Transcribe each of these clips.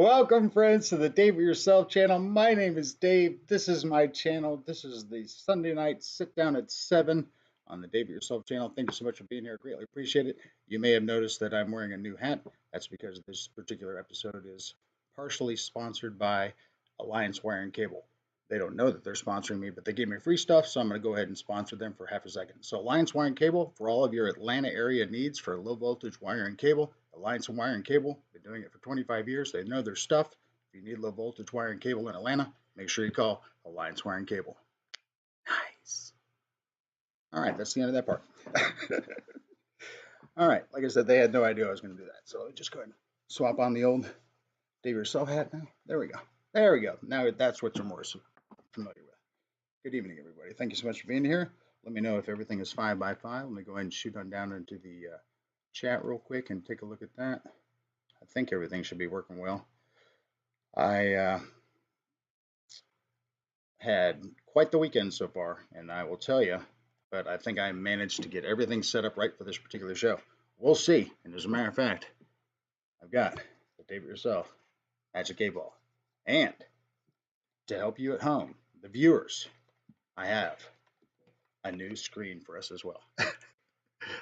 Welcome, friends, to the Dave It Yourself channel. My name is Dave. This is my channel. This is the Sunday night sit down at 7 on the Dave It Yourself channel. Thank you so much for being here. Greatly appreciate it. You may have noticed that I'm wearing a new hat. That's because this particular episode is partially sponsored by Alliance Wire and Cable. They don't know that they're sponsoring me, but they gave me free stuff, so I'm going to go ahead and sponsor them for half a second. So Alliance Wire and Cable, for all of your Atlanta area needs for low voltage wire and cable, Alliance Wire and Cable, been doing it for 25 years. They know their stuff. If you need low voltage wire and cable in Atlanta, make sure you call Alliance Wire and Cable. Nice. All right, that's the end of that part. All right, like I said, they had no idea I was going to do that. So let me just go ahead and swap on the old Dave It Yourself hat now. There we go. There we go. Now that's what you're more familiar with. Good evening, everybody. Thank you so much for being here. Let me know if everything is 5 by 5. Let me go ahead and shoot on down into the chat real quick and take a look at that. I think everything should be working well. I had quite the weekend so far, and I will tell you, but I think I managed to get everything set up right for this particular show. We'll see. And as a matter of fact, I've got the Dave It Yourself Magic 8 Ball. And to help you at home, the viewers, I have a new screen for us as well.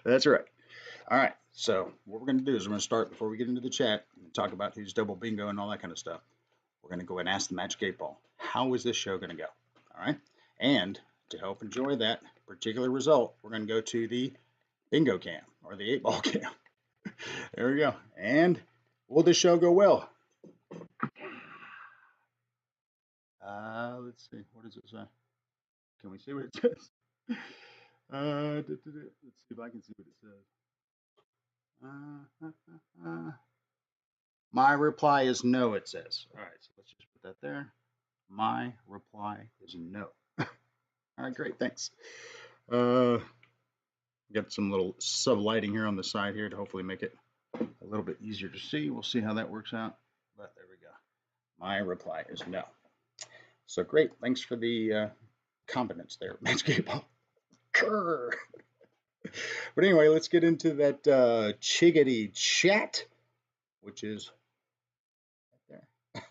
That's right. All right. So what we're going to do is we're going to start before we get into the chat and talk about who's double bingo and all that kind of stuff. We're going to go and ask the Magic 8 Ball, how is this show going to go? All right. And to help enjoy that particular result, we're going to go to the bingo cam or the 8 ball cam. There we go. And will this show go well? Let's see. What does it say? Can we see what it says? Let's see if I can see what it says. My reply is no, it says. All right, so let's just put that there. My reply is no. All right, great, thanks. Got some little sub lighting here on the side here to hopefully make it a little bit easier to see. We'll see how that works out. But there we go. My reply is no. So great, thanks for the confidence there, Magic Ball. But anyway, let's get into that chiggity chat, which is right there.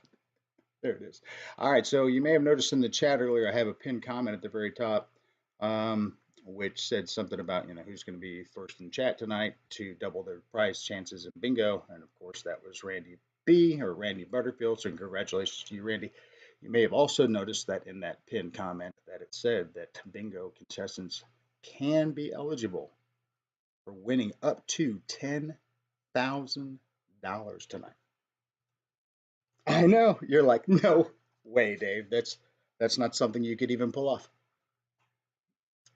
There it is. All right, so you may have noticed in the chat earlier, I have a pinned comment at the very top, which said something about, who's going to be first in chat tonight to double their prize chances in bingo. And of course, that was Randy B or Randy Butterfield. So congratulations to you, Randy. You may have also noticed that in that pinned comment that it said that bingo contestants can be eligible for winning up to $10,000 tonight. I know, you're like, no way, Dave. That's not something you could even pull off.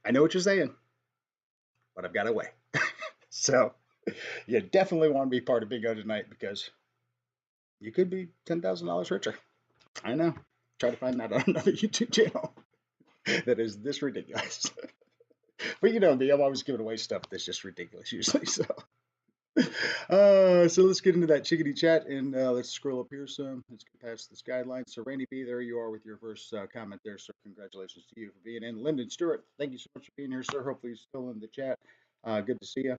I know what you're saying, but I've got a way. So you definitely want to be part of bingo tonight because you could be $10,000 richer. I know. Try to find that on another YouTube channel that is this ridiculous. But you know me, I'm always giving away stuff that's just ridiculous usually. So let's get into that chickadee chat and let's scroll up here some. Let's get past this guideline. So Randy B, there you are with your first comment there, sir. Congratulations to you for being in. Lyndon Stewart, thank you so much for being here, sir. Hopefully you're still in the chat. Good to see you.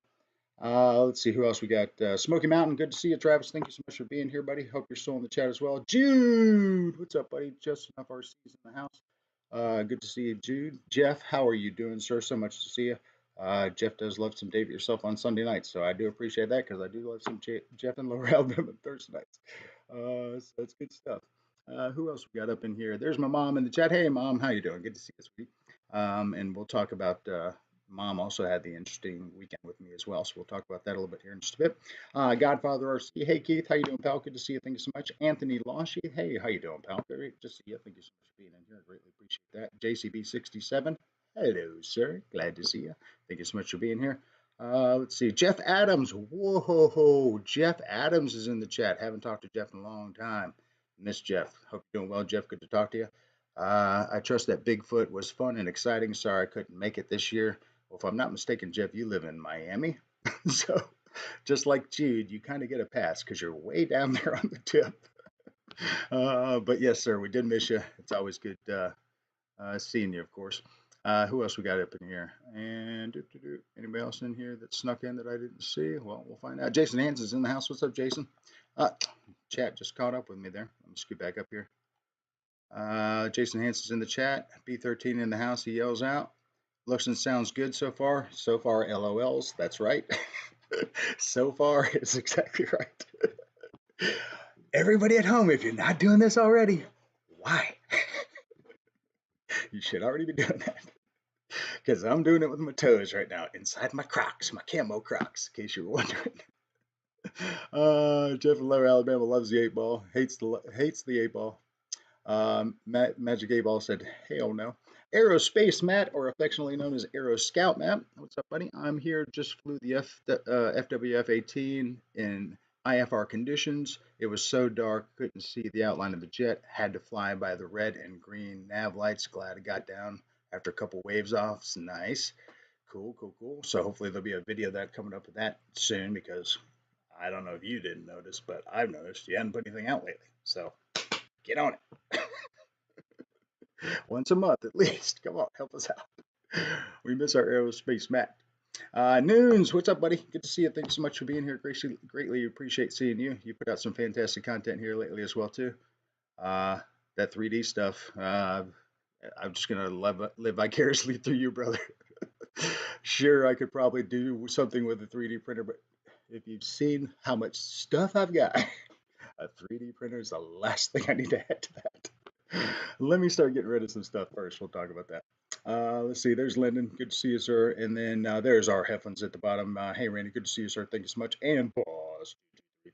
Let's see who else we got. Smoky Mountain, good to see you. Travis, thank you so much for being here, buddy. Hope you're still in the chat as well. Jude, what's up, buddy? Just enough RC's in the house. Good to see you, Jude. Jeff, how are you doing, sir? So much to see you. Jeff does love some Dave It Yourself on Sunday nights, so I do appreciate that because I do love some Jeff and Lower Alabama Thursday nights. So that's good stuff. Who else we got up in here? There's my mom in the chat. Hey, Mom, how you doing? Good to see you this week. And we'll talk about Mom also had the interesting weekend with me as well, so we'll talk about that a little bit here in just a bit. Godfather RC, hey Keith, how you doing, pal? Good to see you. Thank you so much. Anthony Lawshy, hey, how you doing, pal? Great to see you. Thank you so much for being in here. I greatly appreciate that. JCB67, hello, sir. Glad to see you. Thank you so much for being here. Let's see. Jeff Adams. Whoa, Jeff Adams is in the chat. Haven't talked to Jeff in a long time. Miss Jeff. Hope you're doing well, Jeff. Good to talk to you. I trust that Bigfoot was fun and exciting. Sorry I couldn't make it this year. Well, if I'm not mistaken, Jeff, you live in Miami. So just like Jude, you kind of get a pass because you're way down there on the tip. But yes, sir, we did miss you. It's always good seeing you, of course. Who else we got up in here? And anybody else in here that snuck in that I didn't see? Well, we'll find out. Jason Hanson's in the house. What's up, Jason? Chat just caught up with me there. Let me scoot back up here. Jason Hanson's in the chat. B13 in the house. He yells out. Looks and sounds good so far. So far, LOLs. That's right. So far is exactly right. Everybody at home, if you're not doing this already, why? You should already be doing that. Because I'm doing it with my toes right now inside my Crocs, my camo Crocs, in case you were wondering. Jeff in Lower Alabama loves the eight ball, hates the eight ball. Magic 8 Ball said, hell no. Aerospace Matt, or affectionately known as Aero Scout Matt. What's up, buddy? I'm here. Just flew the FWF 18 in IFR conditions. It was so dark, couldn't see the outline of the jet. Had to fly by the red and green nav lights. Glad I got down after a couple waves offs. Nice. Cool, cool, cool. So hopefully there'll be a video of that coming up with that soon because I don't know if you didn't notice, but I've noticed you hadn't put anything out lately. So get on it. Once a month at least. Come on, help us out. We miss our aerospace Matt. Noons, what's up, buddy? Good to see you. Thanks so much for being here. Greatly appreciate seeing you. You put out some fantastic content here lately as well too. That 3D stuff. I'm just gonna live vicariously through you, brother. Sure, I could probably do something with a 3D printer, but if you've seen how much stuff I've got, a 3D printer is the last thing I need to add to that. Let me start getting rid of some stuff first. We'll talk about that. Let's see. There's Lyndon. Good to see you, sir. And then there's our Hefflins at the bottom. Hey, Randy. Good to see you, sir. Thank you so much. And boss.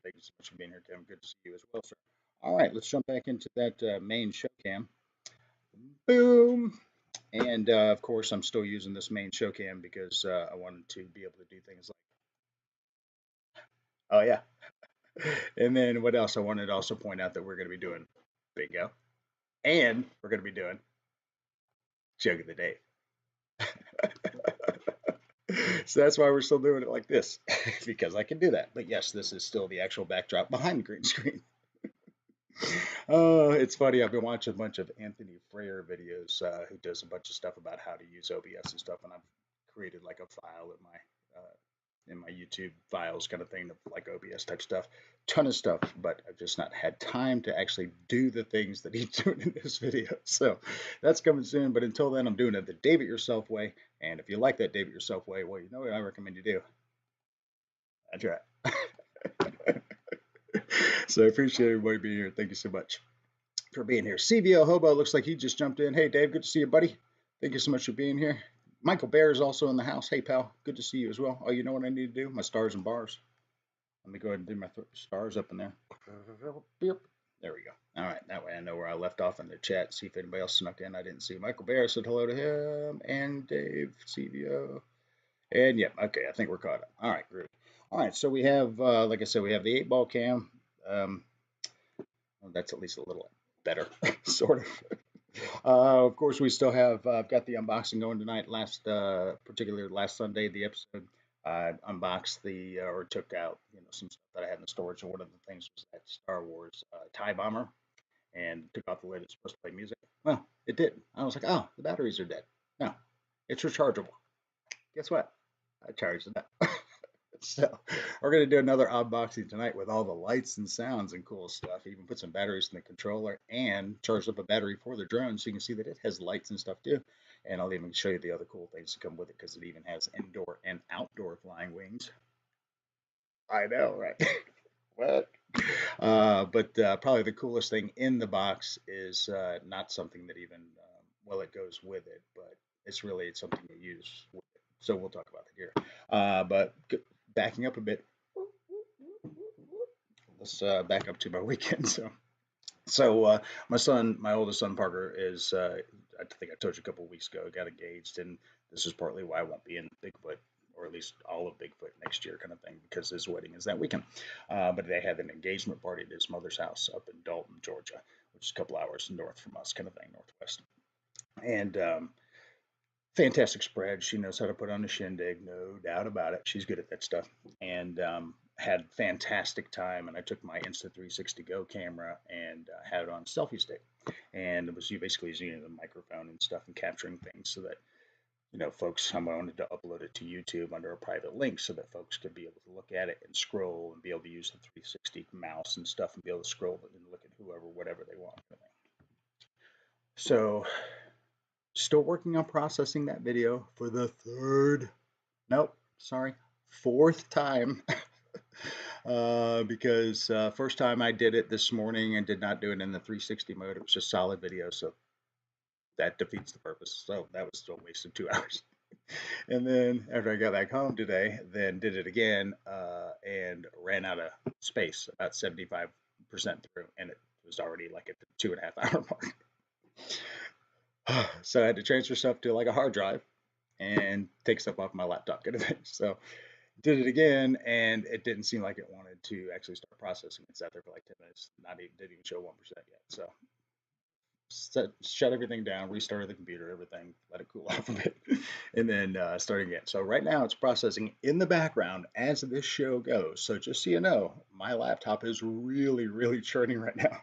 Thank you so much for being here, Kevin. Good to see you as well, sir. All right. Let's jump back into that main show cam. Boom. And of course, I'm still using this main show cam because I wanted to be able to do things like, oh, yeah. And then what else? I wanted to also point out that we're going to be doing bingo and we're going to be doing joke of the day. So that's why we're still doing it like this, because I can do that. But yes, this is still the actual backdrop behind the green screen. Oh, it's funny. I've been watching a bunch of Anthony Freyer videos, who does a bunch of stuff about how to use OBS and stuff, and I've created like a file in my YouTube files kind of thing of like OBS type stuff, ton of stuff, but I've just not had time to actually do the things that he's doing in this video. So that's coming soon. But until then, I'm doing it the Dave It Yourself way. And if you like that Dave It Yourself way, well, you know what I recommend you do. That's right. So I appreciate everybody being here. Thank you so much for being here. CVO Hobo looks like he just jumped in. Hey, Dave, good to see you, buddy. Thank you so much for being here. Michael Bear is also in the house. Hey, pal, good to see you as well. Oh, you know what I need to do? My stars and bars. Let me go ahead and do my stars up in there. There we go. All right, that way I know where I left off in the chat. See if anybody else snuck in. I didn't see. Michael Bear said hello to him, and Dave CVO. And yep, okay, I think we're caught up. All right, great. All right, so we have, like I said, we have the 8 ball cam. Well, that's at least a little better, sort of. Of course, we still have. I've got the unboxing going tonight. Particularly last Sunday, the episode unboxed or took out some stuff that I had in the storage. And one of the things was that Star Wars TIE bomber, and took off the lid. It's supposed to play music. Well, it didn't. I was like, oh, the batteries are dead. No, it's rechargeable. Guess what? I charged it up. So we're gonna do another unboxing tonight with all the lights and sounds and cool stuff. Even put some batteries in the controller and charged up a battery for the drone, so you can see that it has lights and stuff too. And I'll even show you the other cool things that come with it because it even has indoor and outdoor flying wings. I know, right? What? But probably the coolest thing in the box is not something that even well, it goes with it, but it's something you use with it. So we'll talk about that here. But backing up a bit, let's back up to my weekend. So my oldest son Parker is, I think I told you a couple of weeks ago, got engaged, and this is partly why I won't be in Bigfoot, or at least all of Bigfoot next year, kind of thing, because his wedding is that weekend. But they had an engagement party at his mother's house up in Dalton, Georgia, which is a couple hours north from us, kind of thing, northwest. And fantastic spread. She knows how to put on a shindig, no doubt about it. She's good at that stuff. And had fantastic time. And I took my Insta360 Go camera and had it on selfie stick. And it was basically using the microphone and stuff and capturing things so that folks, I wanted to upload it to YouTube under a private link so that folks could be able to look at it and scroll and be able to use the 360 mouse and stuff and be able to scroll and look at whoever, whatever they want. So, still working on processing that video for the nope, sorry, fourth time. Because first time I did it this morning and did not do it in the 360 mode. It was just solid video, so that defeats the purpose. So that was still wasted 2 hours. And then after I got back home today, then did it again and ran out of space about 75% through, and it was already like at the 2.5 hour mark. So I had to transfer stuff to like a hard drive and take stuff off my laptop, kind of thing. So did it again, and it didn't seem like it wanted to actually start processing. It sat there for like 10 minutes, didn't even show 1% yet. So shut everything down, restarted the computer, everything, let it cool off a bit, and then start again. So right now it's processing in the background as this show goes. So just so you know, my laptop is really, really churning right now.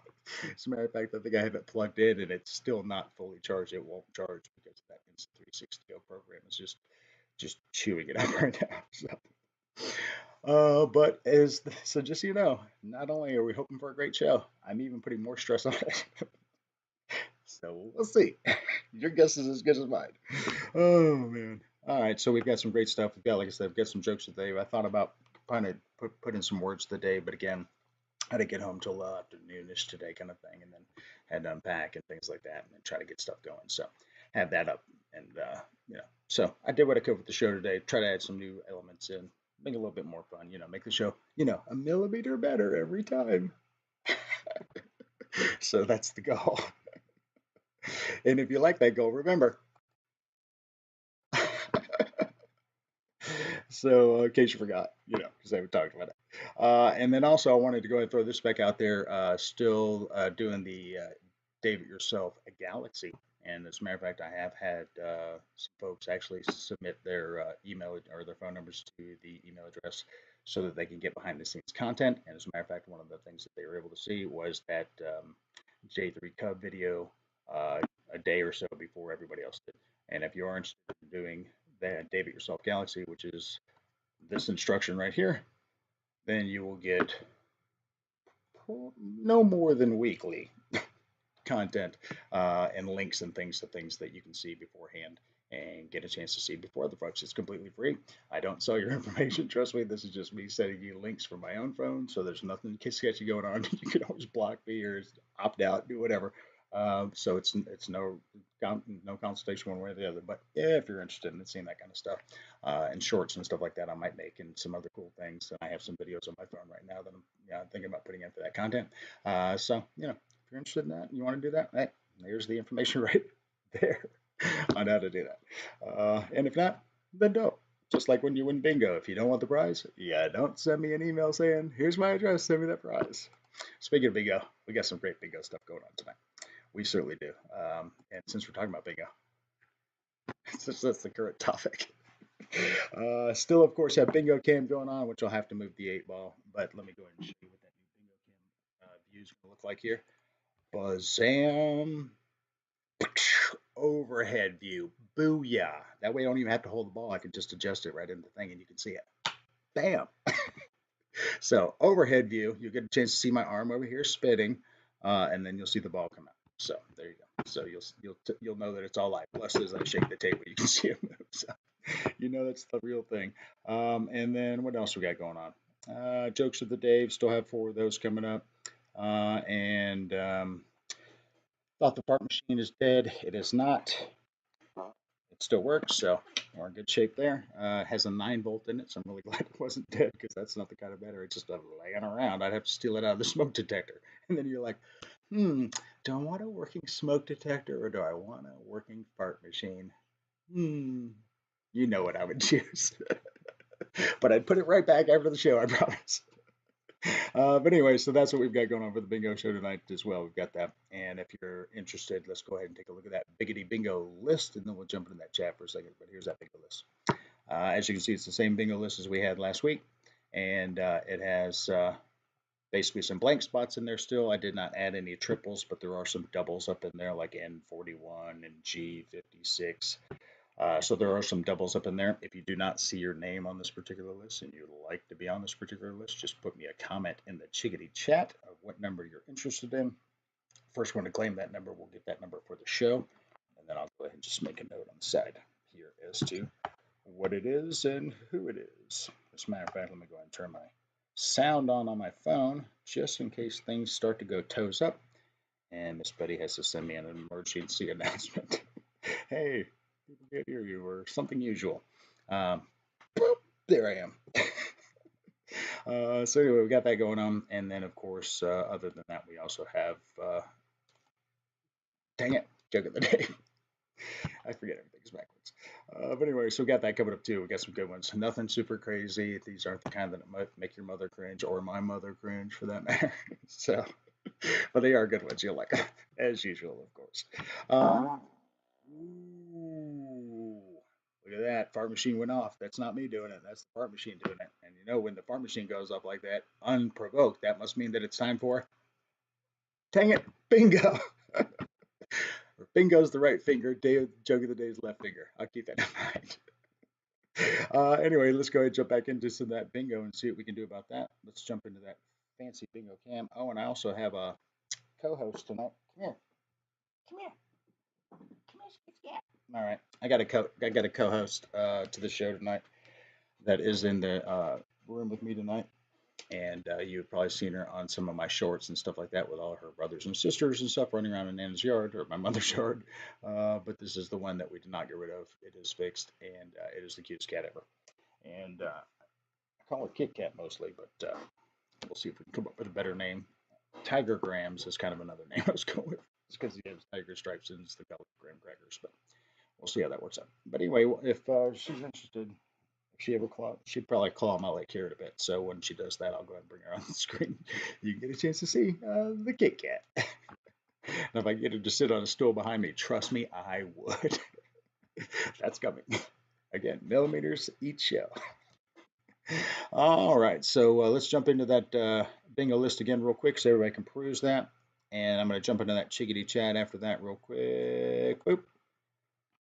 As a matter of fact, I think I have it plugged in and it's still not fully charged. It won't charge because that Insta360 program is just chewing it up right now. But so just so you know, not only are we hoping for a great show, I'm even putting more stress on it. So we'll see. Your guess is as good as mine. Oh man. All right, so we've got some great stuff. We've got, like I said, we've got some jokes today. I thought about trying to put in some words today, but again, I didn't get home till afternoonish today, kind of thing, and then had to unpack and things like that, and then try to get stuff going. So have that up, and so I did what I could with the show today. Try to add some new elements in, make it a little bit more fun. Make the show, a millimeter better every time. So that's the goal. And if you like that goal, remember. So, in case you forgot, because I haven't talked about it. And then also, I wanted to go ahead and throw this back out there. Still doing the Dave It Yourself Galaxy. And as a matter of fact, I have had some folks actually submit their email or their phone numbers to the email address so that they can get behind the scenes content. And as a matter of fact, one of the things that they were able to see was that J3 Cub video a day or so before everybody else did. And if you are interested in doing that Dave It Yourself Galaxy, which is this instruction right here, then you will get no more than weekly content and links and things to things that you can see beforehand and get a chance to see before other folks. It's completely free. I don't sell your information. Trust me, this is just me sending you links from my own phone. So there's nothing sketchy going on. You can always block me or opt out, do whatever. So it's no consultation one way or the other. But if you're interested in seeing that kind of stuff and shorts and stuff like that, I might make and some other cool things. And I have some videos on my phone right now that I'm thinking about putting into that content. So if you're interested in that, and you want to do that, hey, there's the information right there on how to do that. And if not, then don't. Just like when you win bingo, if you don't want the prize, don't send me an email saying, "Here's my address, send me that prize." Speaking of bingo, we got some great bingo stuff going on tonight. We certainly do. And since we're talking about bingo, since that's the current topic, still, of course, have bingo cam going on, which I'll have to move the 8 ball. But let me go ahead and show you what that new bingo cam view is going to look like here. Bazam. Overhead view. Booyah. That way I don't even have to hold the ball. I can just adjust it right in the thing and you can see it. Bam. So overhead view, you'll get a chance to see my arm over here spinning, and then you'll see the ball come out. So there you go. So you'll know that it's all live. Plus, as I shake the table, you can see it move. So that's the real thing. And then what else we got going on? Jokes of the day. Still have 4 of those coming up. And thought the fart machine is dead. It is not. It still works, so we're in good shape there. It has a 9-volt in it, so I'm really glad it wasn't dead because that's not the kind of battery. It's just laying around. I'd have to steal it out of the smoke detector. And then you're like, do I want a working smoke detector or do I want a working fart machine? You know what I would choose. But I'd put it right back after the show, I promise. But anyway, so that's what we've got going on for the bingo show tonight as well. We've got that. And if you're interested, let's go ahead and take a look at that Biggity Bingo list, and then we'll jump into that chat for a second. But here's that bingo list. As you can see, it's the same bingo list as we had last week. And it has basically some blank spots in there still. I did not add any triples, but there are some doubles up in there like N41 and G56. So there are some doubles up in there. If you do not see your name on this particular list and you'd like to be on this particular list, just put me a comment in the Chickadee chat of what number you're interested in. First one to claim that number will get that number for the show. And then I'll go ahead and just make a note on the side here as to what it is and who it is. As a matter of fact, let me go ahead and turn my sound on my phone just in case things start to go toes up and Miss Betty has to send me an emergency announcement. Hey, people can't hear you or something usual. Um, there I am. So anyway, we got that going on, and then of course, other than that, we also have dang it, joke of the day. I forget everything's backwards. But anyway, so we got that coming up too. We got some good ones. Nothing super crazy. These aren't the kind that might make your mother cringe or my mother cringe for that matter. So, but they are good ones. You'll like them, as usual, of course. Ooh, look at that. Fart machine went off. That's not me doing it. That's the fart machine doing it. And you know, when the fart machine goes off like that, unprovoked, that must mean that it's time for, dang it, bingo. Bingo's the right finger. Joke of the day is left finger. I'll keep that in mind. Anyway, let's go ahead and jump back into some of that bingo and see what we can do about that. Let's jump into that fancy bingo cam. Oh, and I also have a co-host tonight. Come here. Come here. Come here. All right. I got a co-host to the show tonight that is in the room with me tonight. And you've probably seen her on some of my shorts and stuff like that with all her brothers and sisters and stuff running around in Nana's yard or my mother's yard. But this is the one that we did not get rid of. It is fixed, and it is the cutest cat ever. And I call her Kit Kat mostly, but we'll see if we can come up with a better name. Tiger Grams is kind of another name I was going with. It's because he has tiger stripes and it's the color graham crackers, but we'll see how that works out. But anyway, if she's interested, if she ever she'd probably claw my leg carrot a bit. So when she does that, I'll go ahead and bring her on the screen. You can get a chance to see the Kit Kat. And if I get her to sit on a stool behind me, trust me, I would. That's coming. Again, millimeters each show. All right, so let's jump into that bingo list again real quick so everybody can peruse that. And I'm going to jump into that chickadee chat after that real quick. Boop.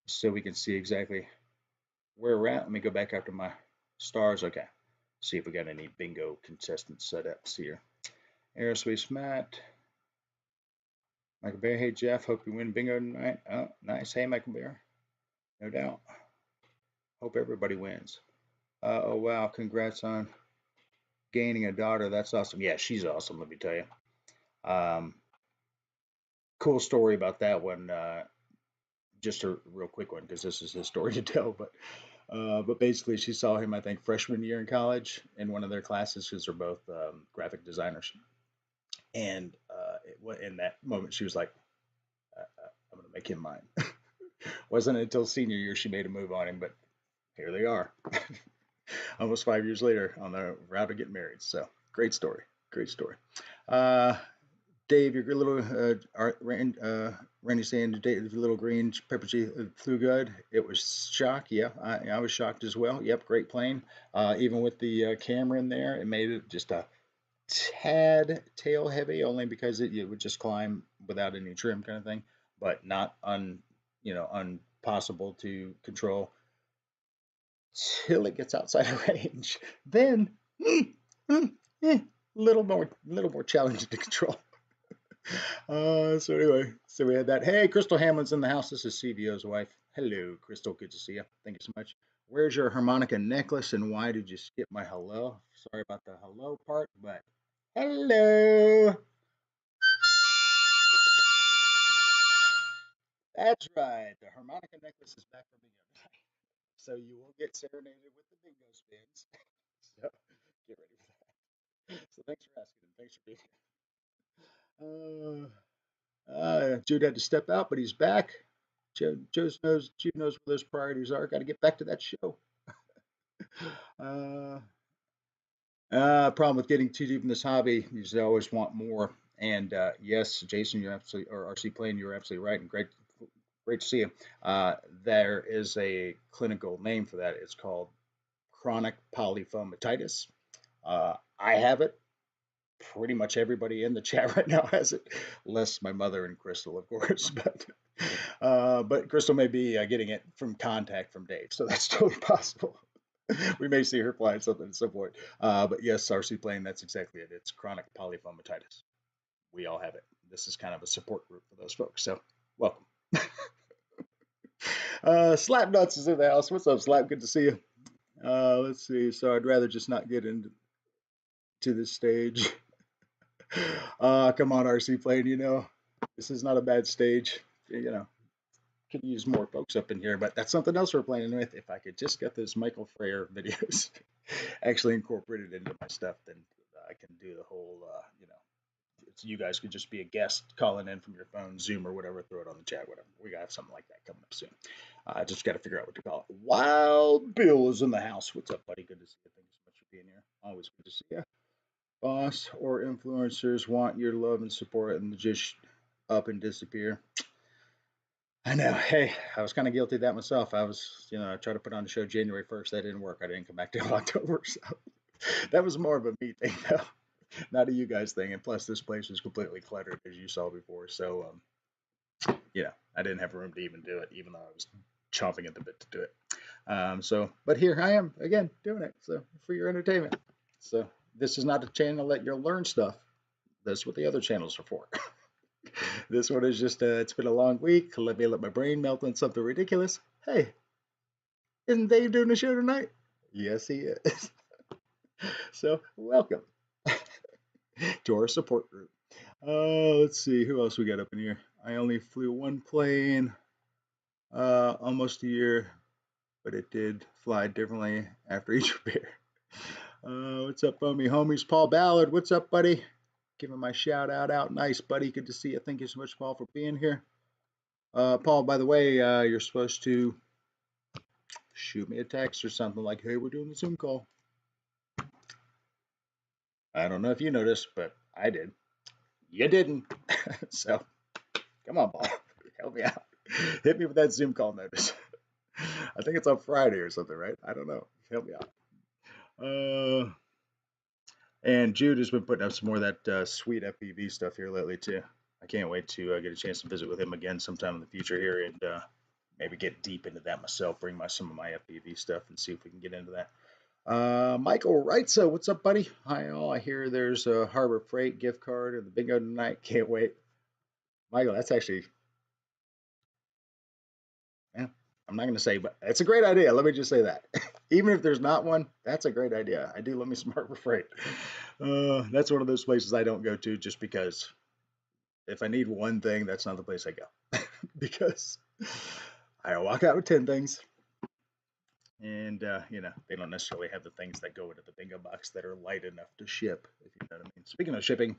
So we can see exactly where we're at. Let me go back up to my stars. Okay. See if we got any bingo contestant setups here. Aerospace Matt. Michael Bear. Hey, Jeff. Hope you win bingo tonight. Oh, nice. Hey, Michael Bear. No doubt. Hope everybody wins. Oh, wow. Congrats on gaining a daughter. That's awesome. Yeah, she's awesome, let me tell you. Cool story about that one. Just a real quick one because this is his story to tell. But basically, she saw him, I think, freshman year in college in one of their classes because they're both graphic designers. And in that moment, she was like, I'm going to make him mine. Wasn't until senior year she made a move on him, but here they are. Almost 5 years later on the route to get married. So great story. Great story. Dave, your little Randy saying Dave, little green pepper cheese flew good. It was shock. Yeah, I was shocked as well. Yep, great plane. Even with the camera in there, it made it just a tad tail heavy, only because it would just climb without any trim kind of thing, but not impossible to control till it gets outside of range. Then, little more challenging to control. So anyway, so we had that. Hey, Crystal Hamlin's in the house. This is CVO's wife. Hello, Crystal. Good to see you. Thank you so much. Where's your harmonica necklace and why did you skip my hello? Sorry about the hello part, but hello. That's right. The harmonica necklace is back for bingo tonight. So you will get serenaded with the bingo spins. So get ready for that. So thanks for asking and thanks for being here. Jude had to step out, but he's back. Jude knows where those priorities are. Got to get back to that show. Uh, Problem with getting too deep in this hobby is they always want more. And yes, Jason, you're absolutely, or RC Plane, you're absolutely right, and great to see you. There is a clinical name for that. It's called chronic polyphomatitis. I have it. pretty much everybody in the chat right now has it, less my mother and Crystal, of course. But Crystal may be getting it from contact from Dave, so that's totally possible. We may see her flying something at some point. But yes, RC plane, that's exactly it. It's chronic polyphomatitis. We all have it. This is kind of a support group for those folks. So welcome. Slap Nuts is in the house. What's up, Slap? Good to see you. Let's see. So I'd rather just not get into this stage. Come on, RC plane. This is not a bad stage. Could use more folks up in here, but that's something else we're playing with. If I could just get those Michael Freyer videos actually incorporated into my stuff, then I can do the whole, you guys could just be a guest calling in from your phone, Zoom or whatever, throw it on the chat, whatever. We got something like that coming up soon. I just got to figure out what to call it. Wild Bill is in the house. What's up, buddy? Good to see you. Thank you so much for being here. Always good to see you. Boss or influencers want your love and support and just up and disappear. I know. Hey, I was kind of guilty of that myself. I tried to put on the show January 1st. That didn't work. I didn't come back till October. So that was more of a me thing, though, not a you guys thing. And plus, this place was completely cluttered, as you saw before. So, I didn't have room to even do it, even though I was chomping at the bit to do it. But here I am again doing it. So for your entertainment. So this is not a channel that you'll learn stuff. That's what the other channels are for. This one is just, it's been a long week. Let my brain melt on something ridiculous. Hey, isn't Dave doing the show tonight? Yes, he is. So, welcome to our support group. Let's see, who else we got up in here? I only flew one plane almost a year, but it did fly differently after each repair. What's up, homies? Paul Ballard, what's up, buddy? Giving my shout out. Nice, buddy. Good to see you. Thank you so much, Paul, for being here. Paul, by the way, you're supposed to shoot me a text or something like, hey, we're doing the Zoom call. I don't know if you noticed, but I did. You didn't. So, come on, Paul. Help me out. Hit me with that Zoom call notice. I think it's on Friday or something, right? I don't know. Help me out. And Jude has been putting up some more of that sweet FPV stuff here lately, too. I can't wait to get a chance to visit with him again sometime in the future here and maybe get deep into that myself, bring some of my FPV stuff and see if we can get into that. Michael Wrightso, what's up, buddy? Hi, all. I hear there's a Harbor Freight gift card and the bingo tonight. Can't wait. Michael, that's actually, I'm not going to say, but it's a great idea. Let me just say that. Even if there's not one, that's a great idea. I do love me some Harbor Freight. That's one of those places I don't go to just because if I need one thing, that's not the place I go. Because I walk out with 10 things. And, they don't necessarily have the things that go into the bingo box that are light enough to ship, if you know what I mean. Speaking of shipping,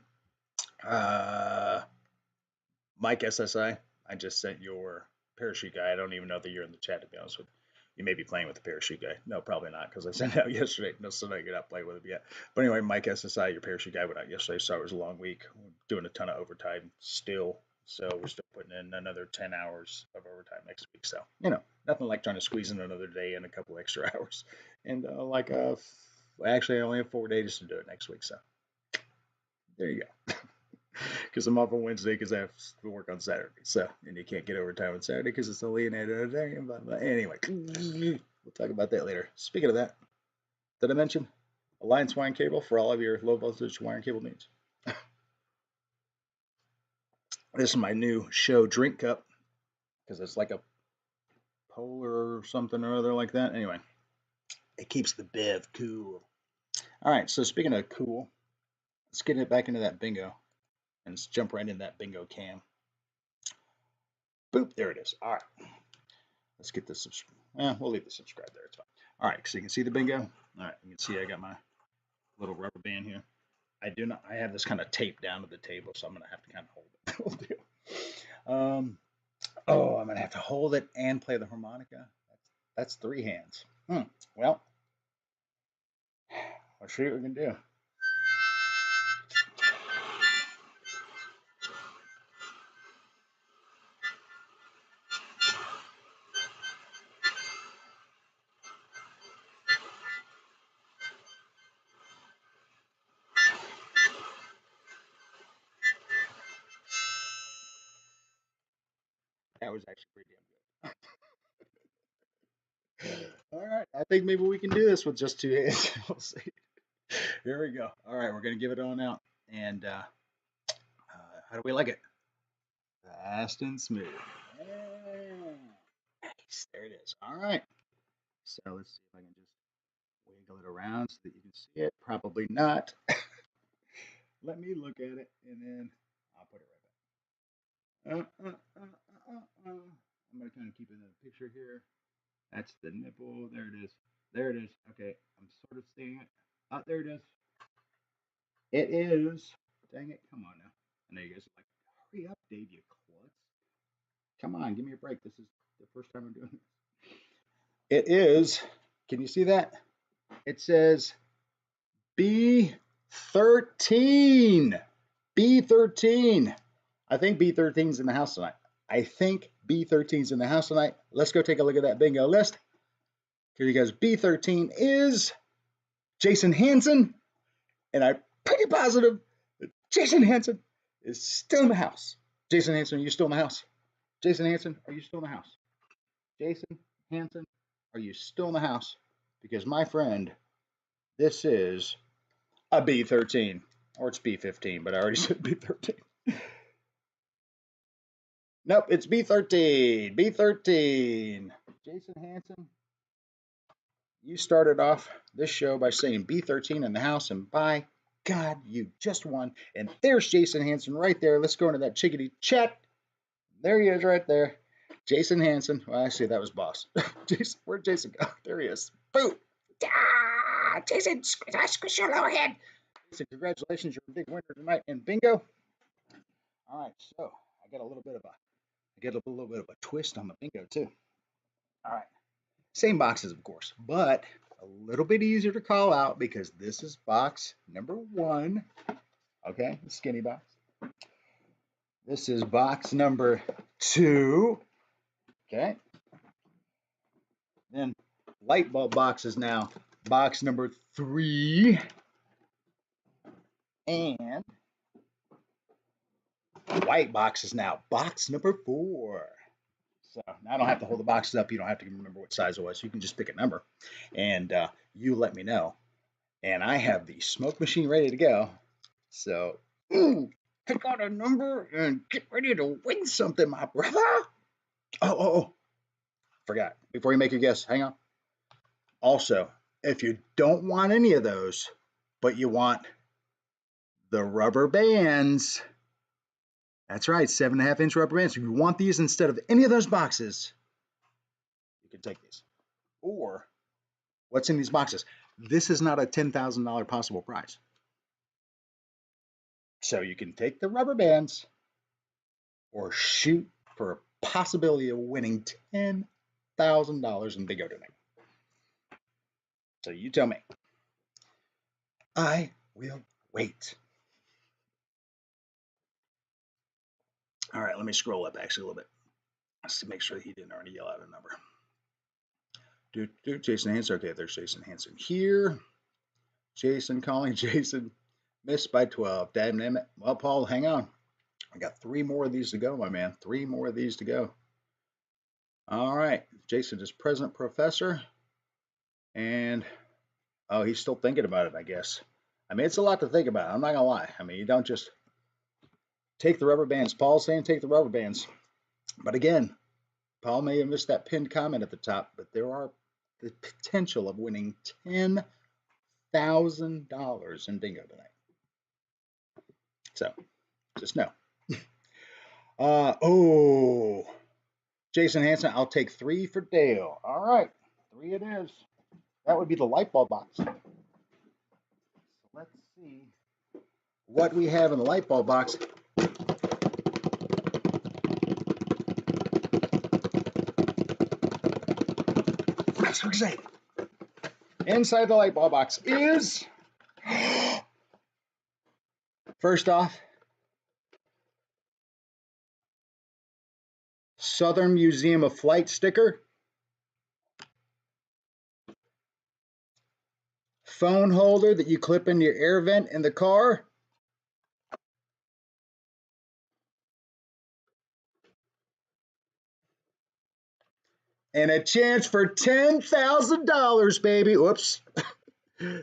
Mike SSI, I just sent your parachute guy. I don't even know that you're in the chat, to be honest with you. You may be playing with the parachute guy. No, probably not, because I sent it out yesterday. No, so I get out playing with him yet. But anyway, Mike SSI, your parachute guy, went out yesterday, so it was a long week. We're doing a ton of overtime still. So we're still putting in another 10 hours of overtime next week. So, nothing like trying to squeeze in another day and a couple extra hours. And actually, I only have 4 days to do it next week. So there you go. Because I'm off on Wednesday because I have to work on Saturday. So, and you can't get overtime on Saturday because it's only an 8-hour day. But anyway, we'll talk about that later. Speaking of that, did I mention Alliance wiring cable for all of your low voltage wiring cable needs? This is my new show drink cup because it's like a polar or something or other like that. Anyway, it keeps the bev cool. All right, so speaking of cool, let's get it back into that bingo and let's jump right in that bingo cam. Boop, there it is. All right, let's get this. We'll leave the subscribe there. It's fine. All right, so you can see the bingo. All right, you can see I got my little rubber band here. I have this kind of taped down to the table, so I'm going to have to kind of hold it. I'm going to have to hold it and play the harmonica. That's 3 hands. Well, let's see what we can do. That was actually pretty damn good. All right, I think maybe we can do this with just two hands. We'll see. Here we go. All right, we're gonna give it on out. And how do we like it? Fast and smooth. Yeah. Nice. There it is. All right. So let's see if I can just wiggle it around so that you can see it. Probably not. Let me look at it and then I'll put it right back. I'm gonna kind of keep it in the picture here. That's the nipple. There it is. There it is. Okay, I'm sort of seeing it. Oh, there it is. It is. Dang it! Come on now. I know you guys are like, hurry up, Dave, you klutz. Come on, give me a break. This is the first time I'm doing this. It is. Can you see that? It says B13. B13. I think B13 is in the house tonight. I think B13 is in the house tonight. Let's go take a look at that bingo list. Here you guys. B13 is Jason Hansen, and I'm pretty positive that Jason Hansen is still in the house. Jason Hansen, are you still in the house? Jason Hansen, are you still in the house? Jason Hansen, are you still in the house? Because my friend, this is a B13, or it's B15, but I already said B13. Nope, it's B13. B13. Jason Hansen, you started off this show by saying B13 in the house, and by God, you just won. And there's Jason Hansen right there. Let's go into that chickadee chat. There he is right there. Jason Hansen. Well, actually, that was boss. Jason, where'd Jason go? There he is. Boom. Ah, Jason, squish your little head. Jason, congratulations. You're a big winner tonight in bingo. All right, so I get a little bit of a twist on the bingo too. All right. Same boxes, of course, but a little bit easier to call out because this is box number 1. Okay, the skinny box. This is box number 2. Okay. Then light bulb box is now box number 3. And white box is now box number 4. So now I don't have to hold the boxes up. You don't have to remember what size it was. You can just pick a number and you let me know. And I have the smoke machine ready to go. So pick out a number and get ready to win something, my brother. Oh. Forgot. Before you make your guess, hang on. Also, if you don't want any of those, but you want the rubber bands, that's right, 7.5-inch rubber bands. If you want these instead of any of those boxes, you can take these. Or what's in these boxes? This is not a $10,000 possible prize. So you can take the rubber bands or shoot for a possibility of winning $10,000 in bingo tonight. So you tell me. I will wait. All right, let me scroll up actually a little bit. Let's make sure he didn't already yell out a number. Jason Hansen. Okay, there's Jason Hansen here. Jason calling. Jason missed by 12. Damn it. Well, Paul, hang on. I got 3 more of these to go, my man. 3 more of these to go. All right. Jason is present professor. And, oh, he's still thinking about it, I guess. I mean, it's a lot to think about. I'm not going to lie. I mean, you don't just take the rubber bands. Paul's saying take the rubber bands. But again, Paul may have missed that pinned comment at the top, but there are the potential of winning $10,000 in bingo tonight. So, just know. Jason Hansen, I'll take 3 for Dale. All right, 3 it is. That would be the light bulb box. So let's see what we have in the light bulb box. I'm so excited. Inside the light bulb box is, first off, Southern Museum of Flight sticker, phone holder that you clip into your air vent in the car, and a chance for $10,000, baby. Whoops.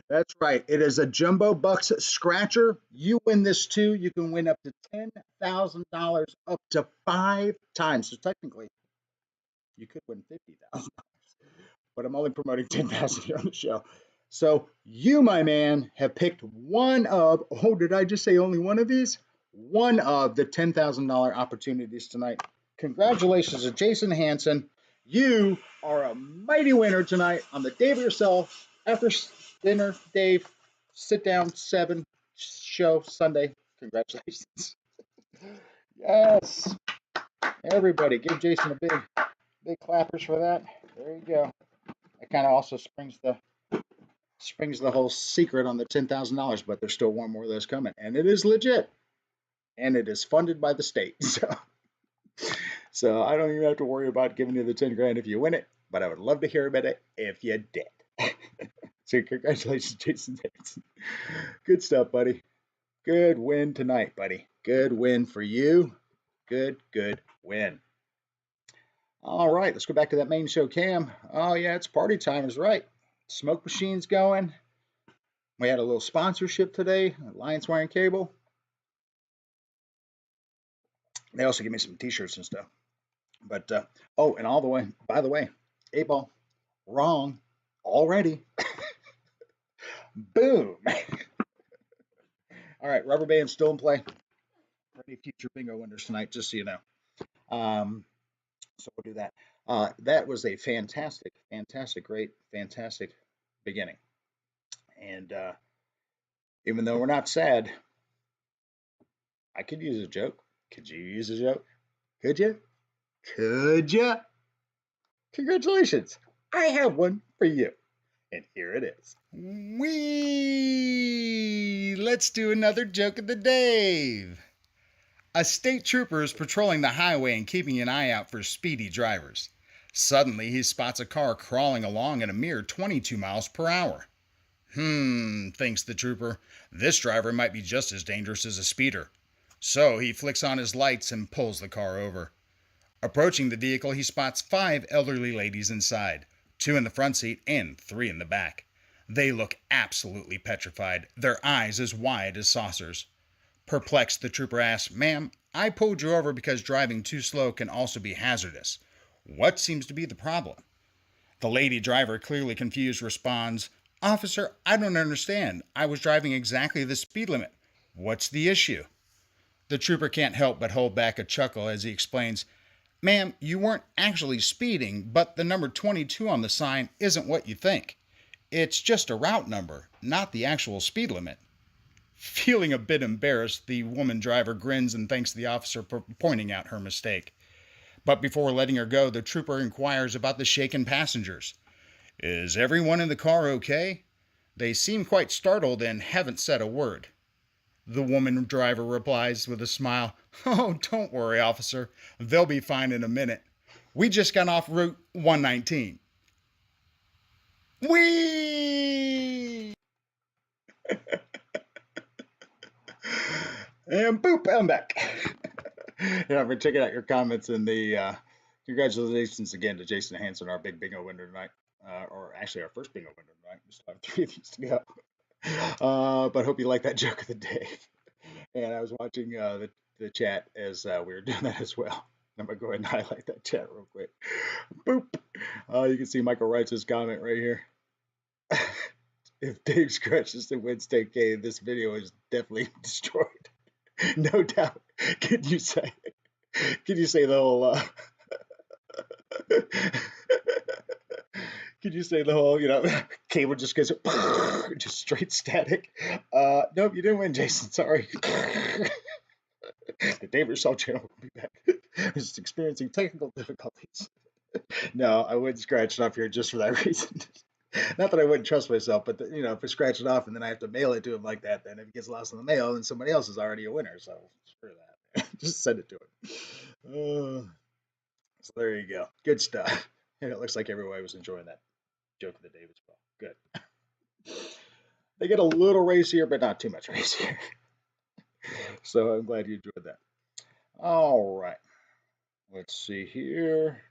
That's right. It is a Jumbo Bucks scratcher. You win this too. You can win up to $10,000 up to 5 times. So technically, you could win 50,000, but I'm only promoting 10,000 here on the show. So you, my man, have picked one of, oh, did I just say only one of these? One of the $10,000 opportunities tonight. Congratulations to Jason Hanson. You are a mighty winner tonight on the Dave Yourself After Dinner Dave Sit Down 7 show Sunday. Congratulations. Yes. Everybody, give Jason a big clappers for that. There you go. That kind of also springs the whole secret on the $10,000, but there's still one more of those coming, and it is legit, and it is funded by the state. So I don't even have to worry about giving you the 10 grand if you win it, but I would love to hear about it if you did. So congratulations, Jason Davidson. Good stuff, buddy. Good win tonight, buddy. Good win for you. Good win. All right, let's go back to that main show cam. Oh yeah, it's party time is right. Smoke machine's going. We had a little sponsorship today, Alliance Wire and Cable. They also give me some t-shirts and stuff. But oh, and all the way, by the way, 8 Ball, wrong already. Boom. All right, rubber band still in play for any future bingo winners tonight, just so you know. So we'll do that. That was a fantastic beginning. And even though we're not sad, I could use a joke. Could you use a joke? Could you? Could you? Congratulations. I have one for you. And here it is. Let's do another joke of the Dave. A state trooper is patrolling the highway and keeping an eye out for speedy drivers. Suddenly, he spots a car crawling along at a mere 22 miles per hour. Thinks the trooper, this driver might be just as dangerous as a speeder. So he flicks on his lights and pulls the car over. Approaching the vehicle, he spots 5 elderly ladies inside, 2 in the front seat and 3 in the back. They look absolutely petrified, their eyes as wide as saucers. Perplexed, the trooper asks, "Ma'am, I pulled you over because driving too slow can also be hazardous. What seems to be the problem?" The lady driver, clearly confused, responds, "Officer, I don't understand. I was driving exactly the speed limit. What's the issue?" The trooper can't help but hold back a chuckle as he explains, "Ma'am, you weren't actually speeding, but the number 22 on the sign isn't what you think. It's just a route number, not the actual speed limit." Feeling a bit embarrassed, the woman driver grins and thanks the officer for pointing out her mistake. But before letting her go, the trooper inquires about the shaken passengers. "Is everyone in the car okay? They seem quite startled and haven't said a word." The woman driver replies with a smile, "Oh, don't worry, officer. They'll be fine in a minute. We just got off Route 119. Whee! And boop, I'm back. Yeah, I've been checking out your comments and the congratulations again to Jason Hanson, our big bingo winner tonight. Or actually our first bingo winner tonight. We still have 3 of these to go. But hope you like that joke of the day. And I was watching the chat as we were doing that as well. I'm going to go ahead and highlight that chat real quick. Boop. You can see Michael writes his comment right here. If Dave scratches and wins 10K, this video is definitely destroyed. No doubt. Can you say the whole could you say the whole, cable just goes just straight static? Nope, you didn't win, Jason. Sorry. The Dave Yourself channel will be back. Just experiencing technical difficulties. No, I wouldn't scratch it off here just for that reason. Not that I wouldn't trust myself, but if I scratch it off and then I have to mail it to him like that, then if it gets lost in the mail, then somebody else is already a winner. So screw that. Just send it to him. So there you go. Good stuff. And it looks like everybody was enjoying that joke of the day as well. Good. They get a little racier, but not too much racier. So I'm glad you enjoyed that. All right. Let's see here.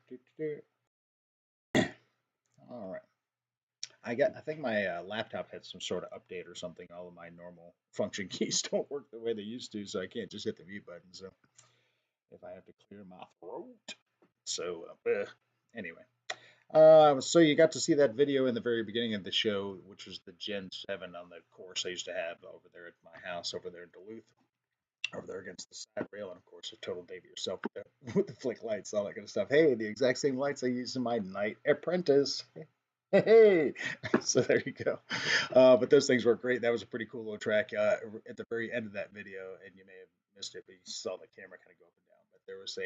I think my laptop had some sort of update or something. All of my normal function keys don't work the way they used to, so I can't just hit the mute button. So if I have to clear my throat, so anyway, so you got to see that video in the very beginning of the show, which was the Gen 7 on the course I used to have over there at my house over there in Duluth, over there against the side rail, and of course a total Davey yourself with the flick lights, all that kind of stuff. Hey, the exact same lights I used in my Night Apprentice. Hey, so there you go. But those things work great. That was a pretty cool little track at the very end of that video, and you may have missed it, but you saw the camera kind of go up and down. But there was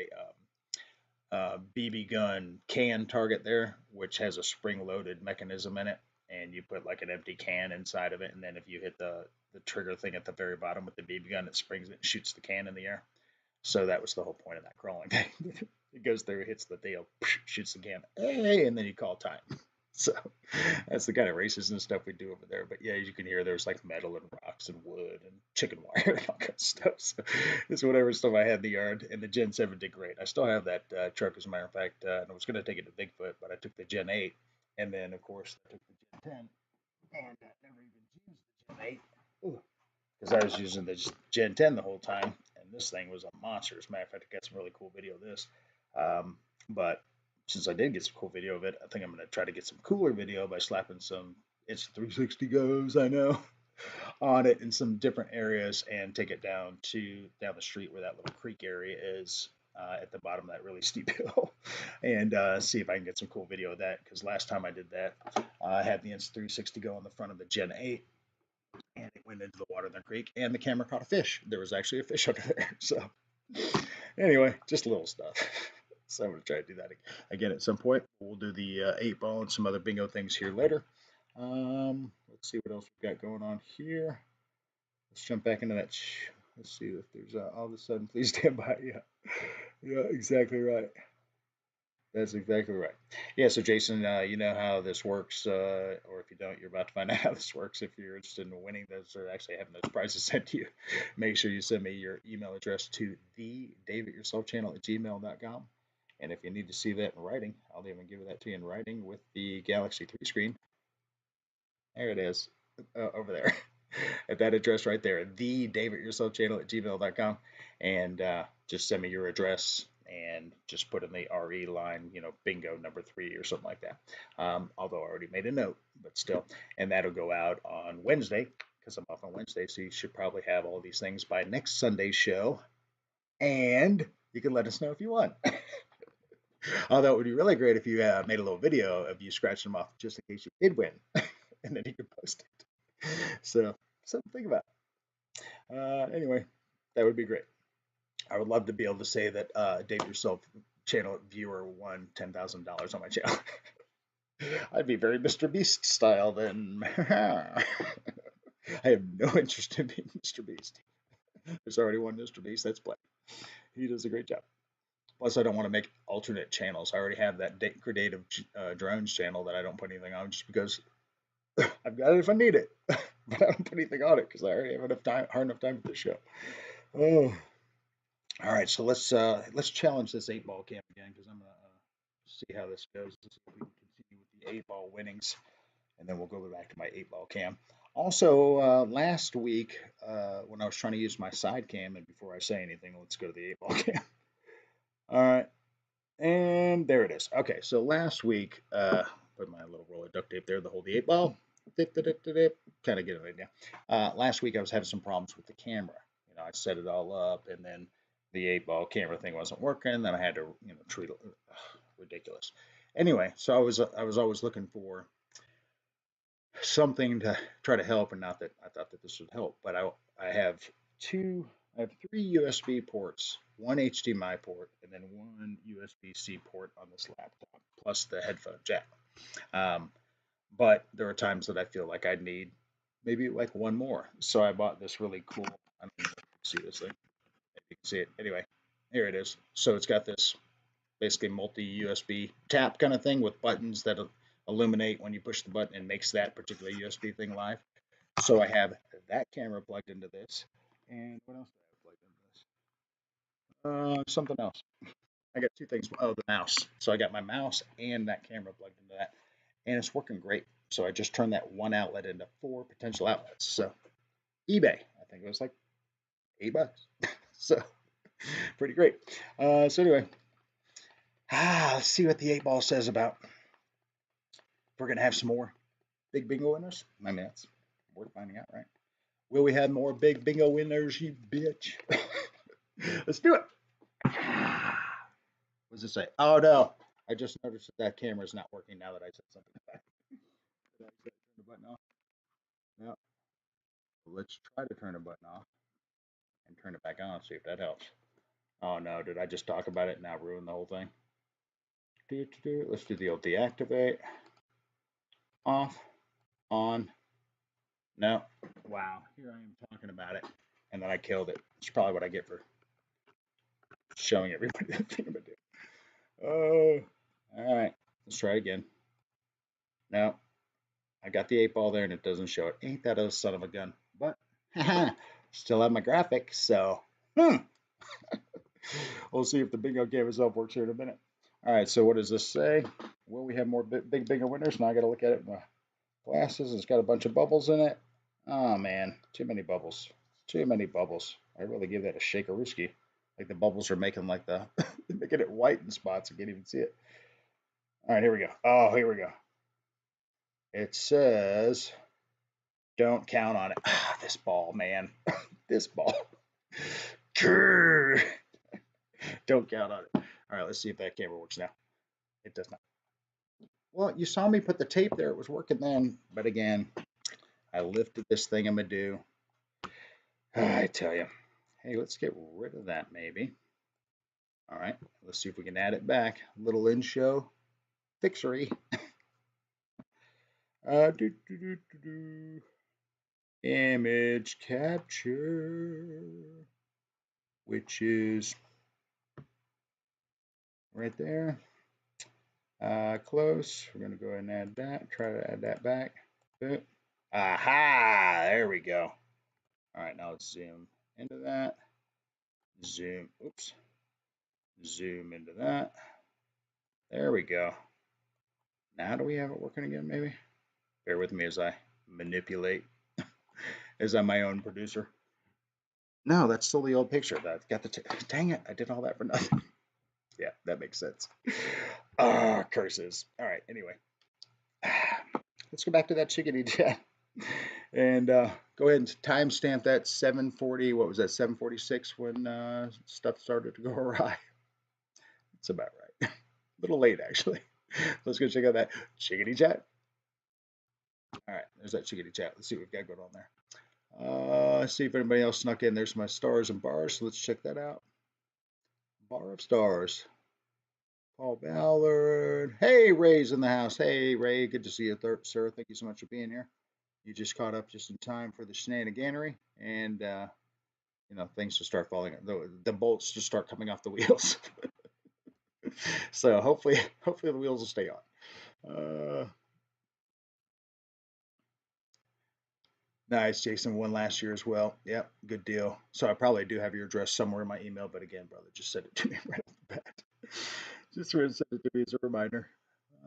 a BB gun can target there, which has a spring-loaded mechanism in it, and you put like an empty can inside of it, and then if you hit the trigger thing at the very bottom with the BB gun, it springs it and shoots the can in the air. So that was the whole point of that crawling thing. It goes through, hits the deal, shoots the can, hey, and then you call time. So that's the kind of races and stuff we do over there. But yeah, as you can hear, there's like metal and rocks and wood and chicken wire and all kind of stuff. So it's whatever stuff I had in the yard. And the Gen 7 did great. I still have that truck, as a matter of fact. And I was going to take it to Bigfoot, but I took the Gen 8. And then, of course, I took the Gen 10. And I never even used the Gen 8. Because I was using the Gen 10 the whole time. And this thing was a monster. As a matter of fact, I got some really cool video of this. But since I did get some cool video of it, I think I'm going to try to get some cooler video by slapping some It's 360 Goes, I know, on it in some different areas and take it down the street where that little creek area is at the bottom of that really steep hill and see if I can get some cool video of that. Because last time I did that, I had the Insta 360 Go on the front of the Gen 8 and it went into the water in the creek and the camera caught a fish. There was actually a fish under there. So anyway, just little stuff. So I'm going to try to do that again at some point. We'll do the 8 ball and some other bingo things here later. Let's see what else we've got going on here. Let's jump back into that. Let's see if there's all of a sudden, please stand by. Yeah, yeah, exactly right. That's exactly right. Yeah, so Jason, you know how this works, or if you don't, you're about to find out how this works. If you're interested in winning those or actually having those prizes sent to you, make sure you send me your email address to thedavidyourselfchannel@gmail.com. And if you need to see that in writing, I'll even give that to you in writing with the Galaxy 3 screen. There it is, over there. At that address right there, thedavidyourselfchannel@gmail.com. And just send me your address and just put in the RE line, bingo number 3 or something like that. Although I already made a note, but still. And that'll go out on Wednesday because I'm off on Wednesday. So you should probably have all these things by next Sunday's show. And you can let us know if you won. Although it would be really great if you made a little video of you scratching them off just in case you did win. And then you could post it. So something to think about. Anyway, that would be great. I would love to be able to say that Dave Yourself channel viewer won $10,000 on my channel. I'd be very Mr. Beast style then. I have no interest in being Mr. Beast. There's already one Mr. Beast. That's Blake. He does a great job. Plus, I don't want to make alternate channels. I already have that creative drones channel that I don't put anything on just because I've got it if I need it. But I don't put anything on it because I already have enough time, hard enough time for this show. Oh, all right. So let's challenge this 8 ball cam again because I'm gonna see how this goes. Let's see if we can continue with the 8 ball winnings, and then we'll go back to my 8 ball cam. Also, last week when I was trying to use my side cam, and before I say anything, let's go to the 8 ball cam. All right, and there it is. Okay, so last week, put my little roll of duct tape there to hold the 8 ball. Kind of get an idea. Last week I was having some problems with the camera. I set it all up, and then the 8 ball camera thing wasn't working. Then I had to, treat it ridiculous. Anyway, so I was always looking for something to try to help, and not that I thought that this would help, but I have 3 USB ports, one HDMI port, and then one USB-C port on this laptop, plus the headphone jack. But there are times that I feel like I need maybe like one more. So I bought this really cool. I don't know if you can see this thing. If you can see it. Anyway, here it is. So it's got this basically multi USB tap kind of thing with buttons that illuminate when you push the button and makes that particular USB thing live. So I have that camera plugged into this. And what else do I have plugged into this? Something else. I got 2 things. Oh, the mouse. So I got my mouse and that camera plugged into that. And it's working great. So I just turned that one outlet into 4 potential outlets. So eBay, I think it was like $8. So pretty great. So anyway, let's see what the 8 ball says about. We're gonna have some more big bingo winners. I mean, that's worth finding out, right? Will we have more big bingo winners, you bitch? Let's do it. What does it say? Oh no, I just noticed that that camera is not working now that I said something back. Did I turn the button off? No. Let's try to turn the button off and turn it back on. See if that helps. Oh no, did I just talk about it and now ruin the whole thing? Let's do the old deactivate, off, on. No. Wow, here I am talking about it, and then I killed it. It's probably what I get for showing everybody the thing I'm gonna do. Oh, all right. Let's try it again. No, I got the 8 ball there, and it doesn't show it. Ain't that a son of a gun? But still have my graphic, so we'll see if the bingo game itself works here in a minute. All right, so what does this say? Will we have more big bingo winners? Now I got to look at it in my glasses. It's got a bunch of bubbles in it. Oh man, too many bubbles. Too many bubbles. I really give that a shakerooski. Like the bubbles are making like the making it white in spots. I can't even see it. All right, here we go. Oh, here we go. It says, "Don't count on it." Ah, this ball, man. This ball. Don't count on it. All right, let's see if that camera works now. It does not. Well, you saw me put the tape there. It was working then. But again, I lifted this thing I'm going to do. I tell you. Hey, let's get rid of that maybe. All right, let's see if we can add it back. Little in-show fixery. Do, do, do, do, do. Image capture, which is right there. Close. We're going to go ahead and add that. Try to add that back. Boop. Aha! There we go. All right, now let's zoom into that. Zoom. Oops. Zoom into that. There we go. Now do we have it working again, maybe? Bear with me as I manipulate, as I'm my own producer. No, that's still the old picture. That got the. Dang it! I did all that for nothing. Yeah, that makes sense. Curses. All right. Anyway, let's go back to that chickadee chat and go ahead and timestamp that 7:40. What was that? 7:46 when stuff started to go awry. It's about right. A little late actually. Let's go check out that chickadee chat. All right, there's that chickadee chat. Let's see what we've got going on there. Let's see if anybody else snuck in. There's my stars and bars. So let's check that out. Bar of stars. Paul Ballard. Hey, Ray's in the house. Hey, Ray. Good to see you, sir. Thank you so much for being here. You just caught up just in time for the shenaniganery and, things to start falling. The bolts just start coming off the wheels. So hopefully the wheels will stay on. Nice, Jason. Won last year as well. Yep, good deal. So I probably do have your address somewhere in my email, but again, brother, just send it to me right off the bat. Just send it to me as a reminder.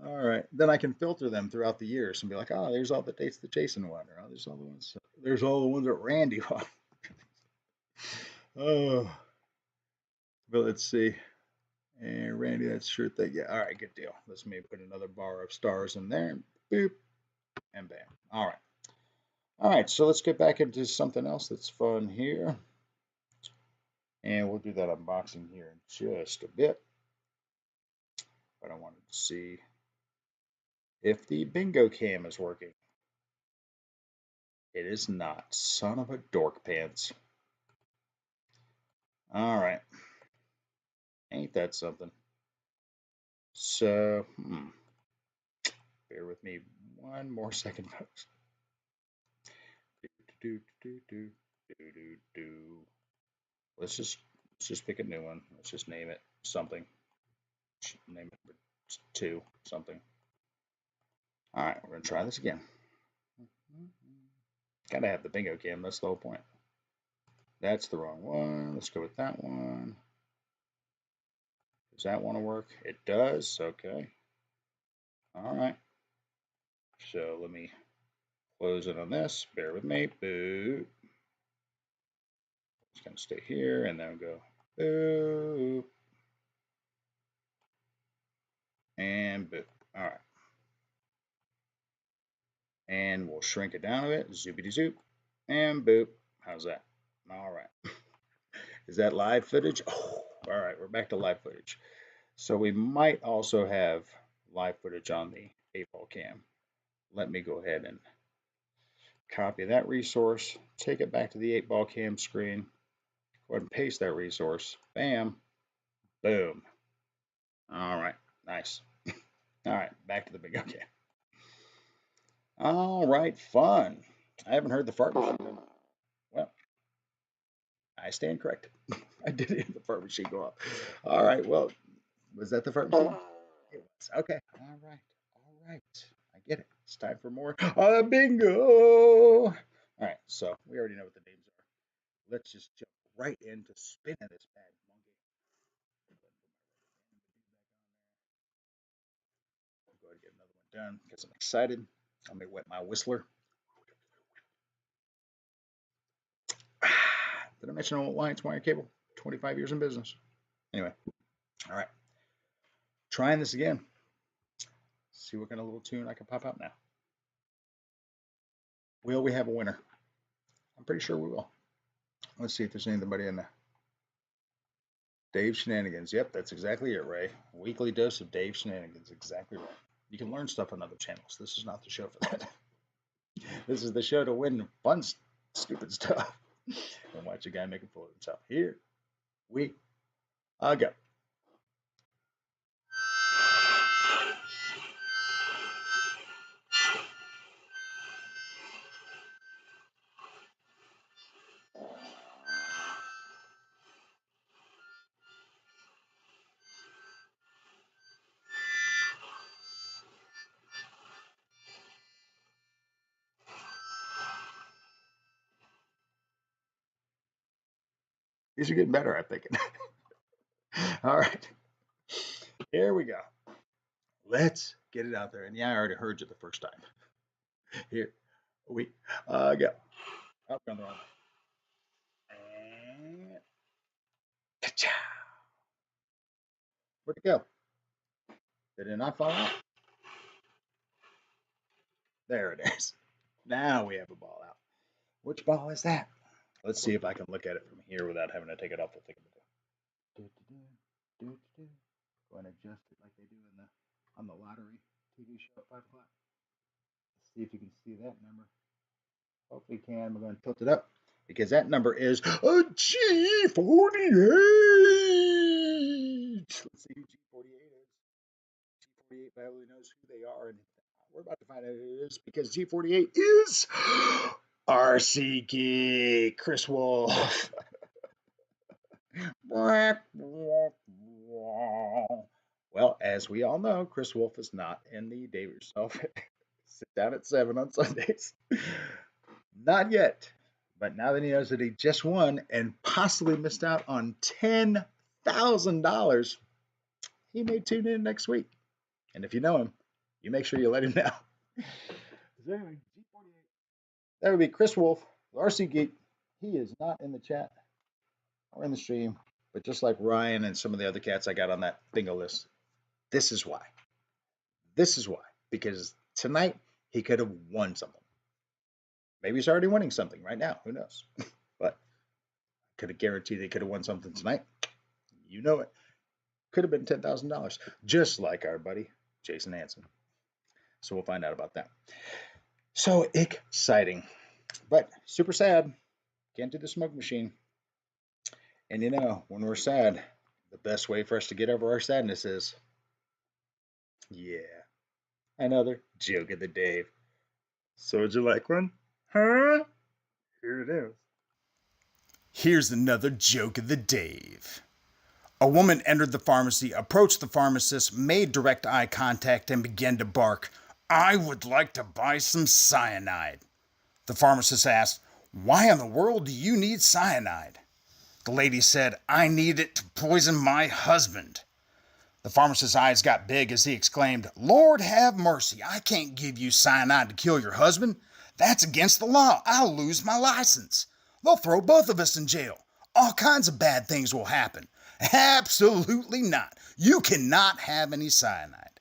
All right, then I can filter them throughout the years and be like, oh, there's all the dates that Jason won, or oh, there's all the ones that Randy won. Oh, but let's see. And Randy, that's sure thing. Yeah, all right, good deal. Let's maybe put another bar of stars in there. Boop, and bam. All right. All right, so let's get back into something else that's fun here. And we'll do that unboxing here in just a bit. But I wanted to see if the bingo cam is working. It is not. Son of a dork pants. All right. Ain't that something? So, bear with me one more second, folks. Let's just pick a new one. Let's just name it something. Name it 2 something. All right, we're gonna try this again. Gotta have the bingo cam. That's the whole point. That's the wrong one. Let's go with that one. Does that want to work? It does. Okay. All right. So let me close it on this. Bear with me. Boop. It's going to stay here and then go boop and boop. All right. And we'll shrink it down a bit. Zoopity zoop and boop. How's that? All right. Is that live footage? Oh, all right. We're back to live footage. So we might also have live footage on the 8-ball cam. Let me go ahead and copy that resource, take it back to the 8-ball cam screen, go ahead and paste that resource. Bam, boom. All right, nice. All right, back to the bingo cam. All right, fun. I haven't heard the fart machine. Well, I stand corrected. I did hear the fart machine go off. All right, well, was that the fart machine? It was. Okay. All right. All right. I get it. It's time for more bingo. All right. So we already know what the names are. Let's just jump right into spinning this bad monkey. I'll go ahead and get another one done because I'm excited. Let me wet my whistler. Did I mention Alliance Wire Cable? 25 years in business. Anyway. All right. Trying this again. See what kind of little tune I can pop out now. Will we have a winner? I'm pretty sure we will. Let's see if there's anybody in there. Dave Shenanigans. Yep, that's exactly it, Ray. Weekly dose of Dave Shenanigans. Exactly right. You can learn stuff on other channels. This is not the show for that. This is the show to win fun, stupid stuff and watch a guy make a fool of himself. Here we go. These are getting better, I'm thinking. All right. Here we go. Let's get it out there. And yeah, I already heard you the first time. Here we go. Up on the wrong way. And ka-chow. Where'd it go? Did it not fall out? There it is. Now we have a ball out. Which ball is that? Let's see if I can look at it from here without having to take it off the thing. Go and adjust it like they do on the lottery TV show at 5 o'clock. Let's see if you can see that number. Hopefully you can. We're going to tilt it up because that number is a G48. Let's see who G48 is. G48 probably knows who they are, and we're about to find out who it is because G48 is RC Geek, Chris Wolf. Well, as we all know, Chris Wolf is not in the Dave Yourself Sit Down at 7 on Sundays. Not yet. But now that he knows that he just won and possibly missed out on $10,000, he may tune in next week. And if you know him, you make sure you let him know. That would be Chris Wolf, RC Geek. He is not in the chat or in the stream, but just like Ryan and some of the other cats I got on that bingo list, this is why. This is why. Because tonight he could have won something. Maybe he's already winning something right now. Who knows? But could have guaranteed he could have won something tonight. You know it. Could have been $10,000, just like our buddy Jason Hansen. So we'll find out about that. So exciting, but super sad. Can't do the smoke machine. And you know, when we're sad, the best way for us to get over our sadness is, yeah, another joke of the day. So would you like one? Huh? Here it is. Here's another joke of the Dave. A woman entered the pharmacy, approached the pharmacist, made direct eye contact, and began to bark, "I would like to buy some cyanide." The pharmacist asked, "Why in the world do you need cyanide?" The lady said, "I need it to poison my husband." The pharmacist's eyes got big as he exclaimed, "Lord have mercy, I can't give you cyanide to kill your husband. That's against the law. I'll lose my license. They'll throw both of us in jail. All kinds of bad things will happen." "Absolutely not. You cannot have any cyanide."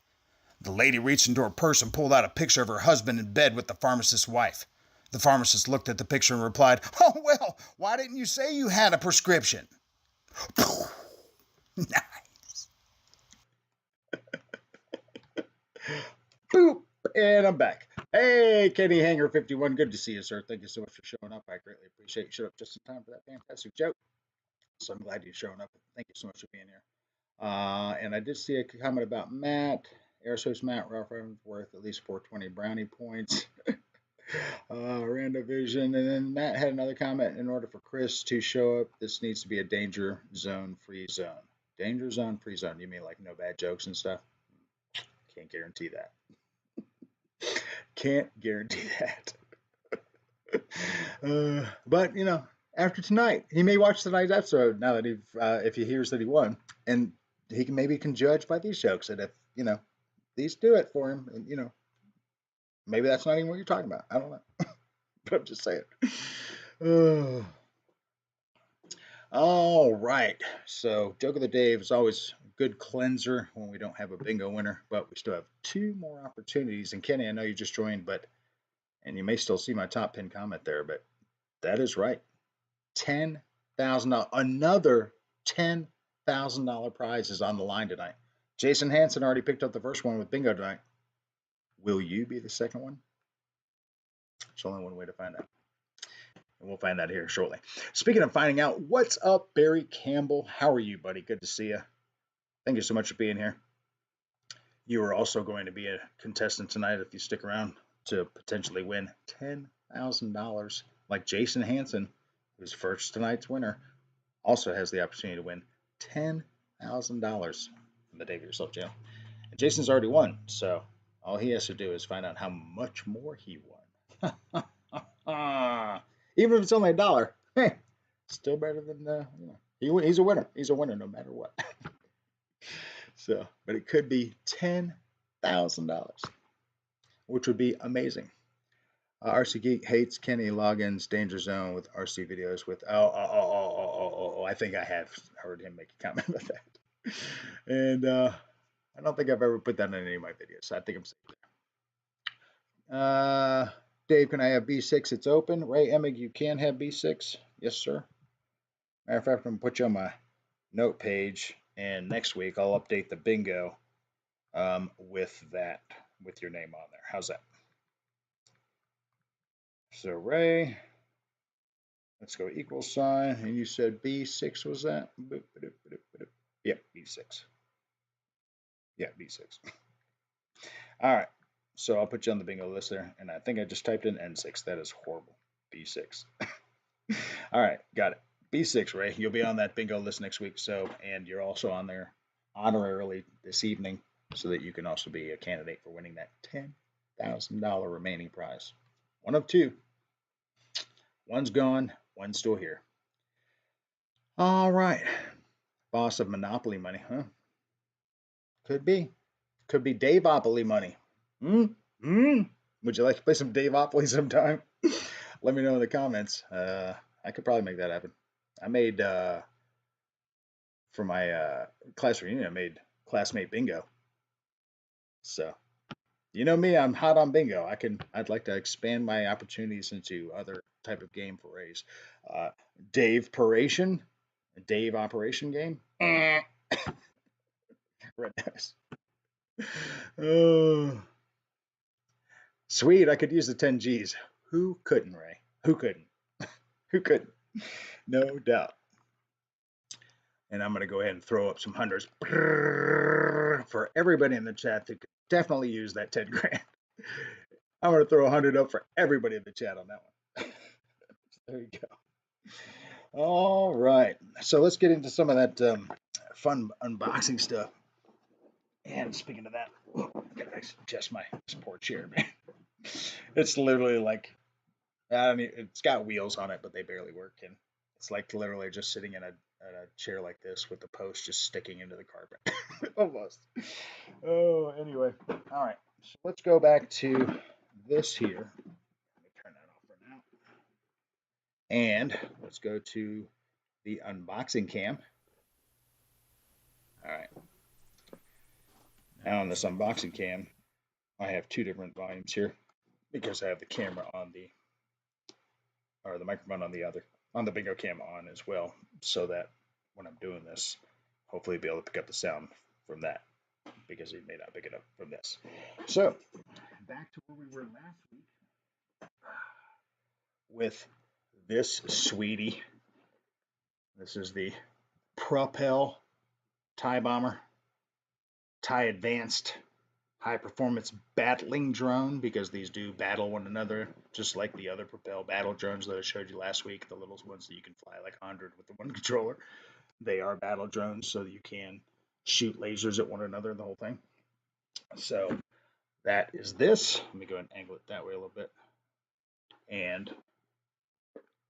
The lady reached into her purse and pulled out a picture of her husband in bed with the pharmacist's wife. The pharmacist looked at the picture and replied, "Oh, well, why didn't you say you had a prescription?" Boop, and I'm back. Hey, Kenny Hanger 51, good to see you, sir. Thank you so much for showing up. I greatly appreciate you showing up just in time for that fantastic joke. So I'm glad you're showing up. Thank you so much for being here. And I did see a comment about Matt. Aerospace Matt, Ralph Evans worth at least 420 brownie points. Random Vision. And then Matt had another comment. In order for Chris to show up, this needs to be a danger zone free zone. Danger zone free zone. You mean like no bad jokes and stuff? Can't guarantee that. Can't guarantee that. But you know, after tonight, he may watch tonight's episode now that if he hears that he won, and he can judge by these jokes. And if you know these do it for him, and you know maybe that's not even what you're talking about. I don't know, but I'm just saying. Oh. All right. So joke of the day is always a good cleanser when we don't have a bingo winner, but we still have two more opportunities. And Kenny, I know you just joined, but and you may still see my top pin comment there, but that is right. $10,000. Another $10,000 prize is on the line tonight. Jason Hansen already picked up the first one with bingo tonight. Will you be the second one? There's only one way to find out. And we'll find out here shortly. Speaking of finding out, what's up, Barry Campbell? How are you, buddy? Good to see you. Thank you so much for being here. You are also going to be a contestant tonight if you stick around to potentially win $10,000 like Jason Hansen, who's first tonight's winner, also has the opportunity to win $10,000 from the Dave Yourself Jail. And Jason's already won, so all he has to do is find out how much more he won. Even if it's only $1, hey, still better than you know, he's a winner. He's a winner no matter what. So, but it could be $10,000, which would be amazing. RC Geek hates Kenny logins Danger Zone with RC videos with I think I have heard him make a comment about that, and I don't think I've ever put that in any of my videos. I think I'm safe there. Dave, can I have B6? It's open. Ray Emig, you can have B6. Yes, sir. Matter of fact, I'm gonna put you on my note page, and next week I'll update the bingo with your name on there. How's that? So Ray, let's go equal sign, and you said B6 was that? Yep, B6. Yeah, B6. All right, so I'll put you on the bingo list there, and I think I just typed in N6. That is horrible. B6. All right, got it. B6, Ray. You'll be on that bingo list next week. So, and you're also on there honorarily this evening, so that you can also be a candidate for winning that $10,000 remaining prize. One of two. One's gone. One's still here. All right. Boss of Monopoly money, huh? Could be. Could be Daveopoly money. Would you like to play some Daveopoly sometime? Let me know in the comments. I could probably make that happen. I made for my class reunion. I made classmate bingo. So you know me, I'm hot on bingo. I'd like to expand my opportunities into other type of game forays. Dave Paration, Dave Operation game. Red dice. Oh, sweet. I could use the 10 G's. Who couldn't, Ray? Who couldn't? Who couldn't? No doubt. And I'm going to go ahead and throw up some hundreds for everybody in the chat that could definitely use that 10 grand. I'm going to throw 100 up for everybody in the chat on that one. There you go. All right. So let's get into some of that fun unboxing stuff. And speaking of that, I gotta adjust my support chair, man. It's literally like, I don't even, it's got wheels on it, but they barely work. And it's like literally just sitting in a chair like this with the post just sticking into the carpet. Almost. Oh, anyway. All right. So let's go back to this here. Let me turn that off for now. And let's go to the unboxing cam. All right. Now on this unboxing cam, I have two different volumes here because I have the camera on the, or the microphone on the bingo cam on as well, so that when I'm doing this, hopefully be able to pick up the sound from that because it may not pick it up from this. So back to where we were last week with this sweetie. This is the Propel TIE Bomber, TIE Advanced High Performance Battling Drone, because these do battle one another, just like the other Propel battle drones that I showed you last week, the little ones that you can fly like 100 with the one controller. They are battle drones, so that you can shoot lasers at one another, the whole thing. So that is this. Let me go ahead and angle it that way a little bit. And go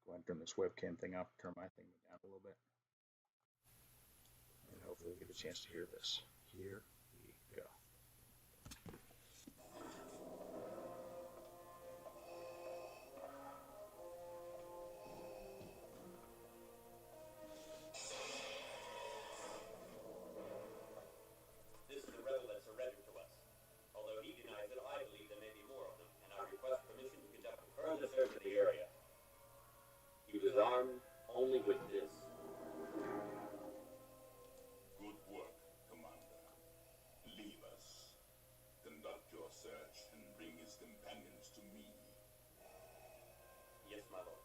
ahead and turn this webcam thing off, turn my thing down a little bit. And hopefully we'll get a chance to hear this. Here we go. This is the rebel that surrendered to us. Although he denies it, I believe there may be more of them, and I request permission to conduct a further search of the area. He was armed only with this. Good work, Commander. Leave us. Conduct your search and bring his companions to me. Yes, my lord.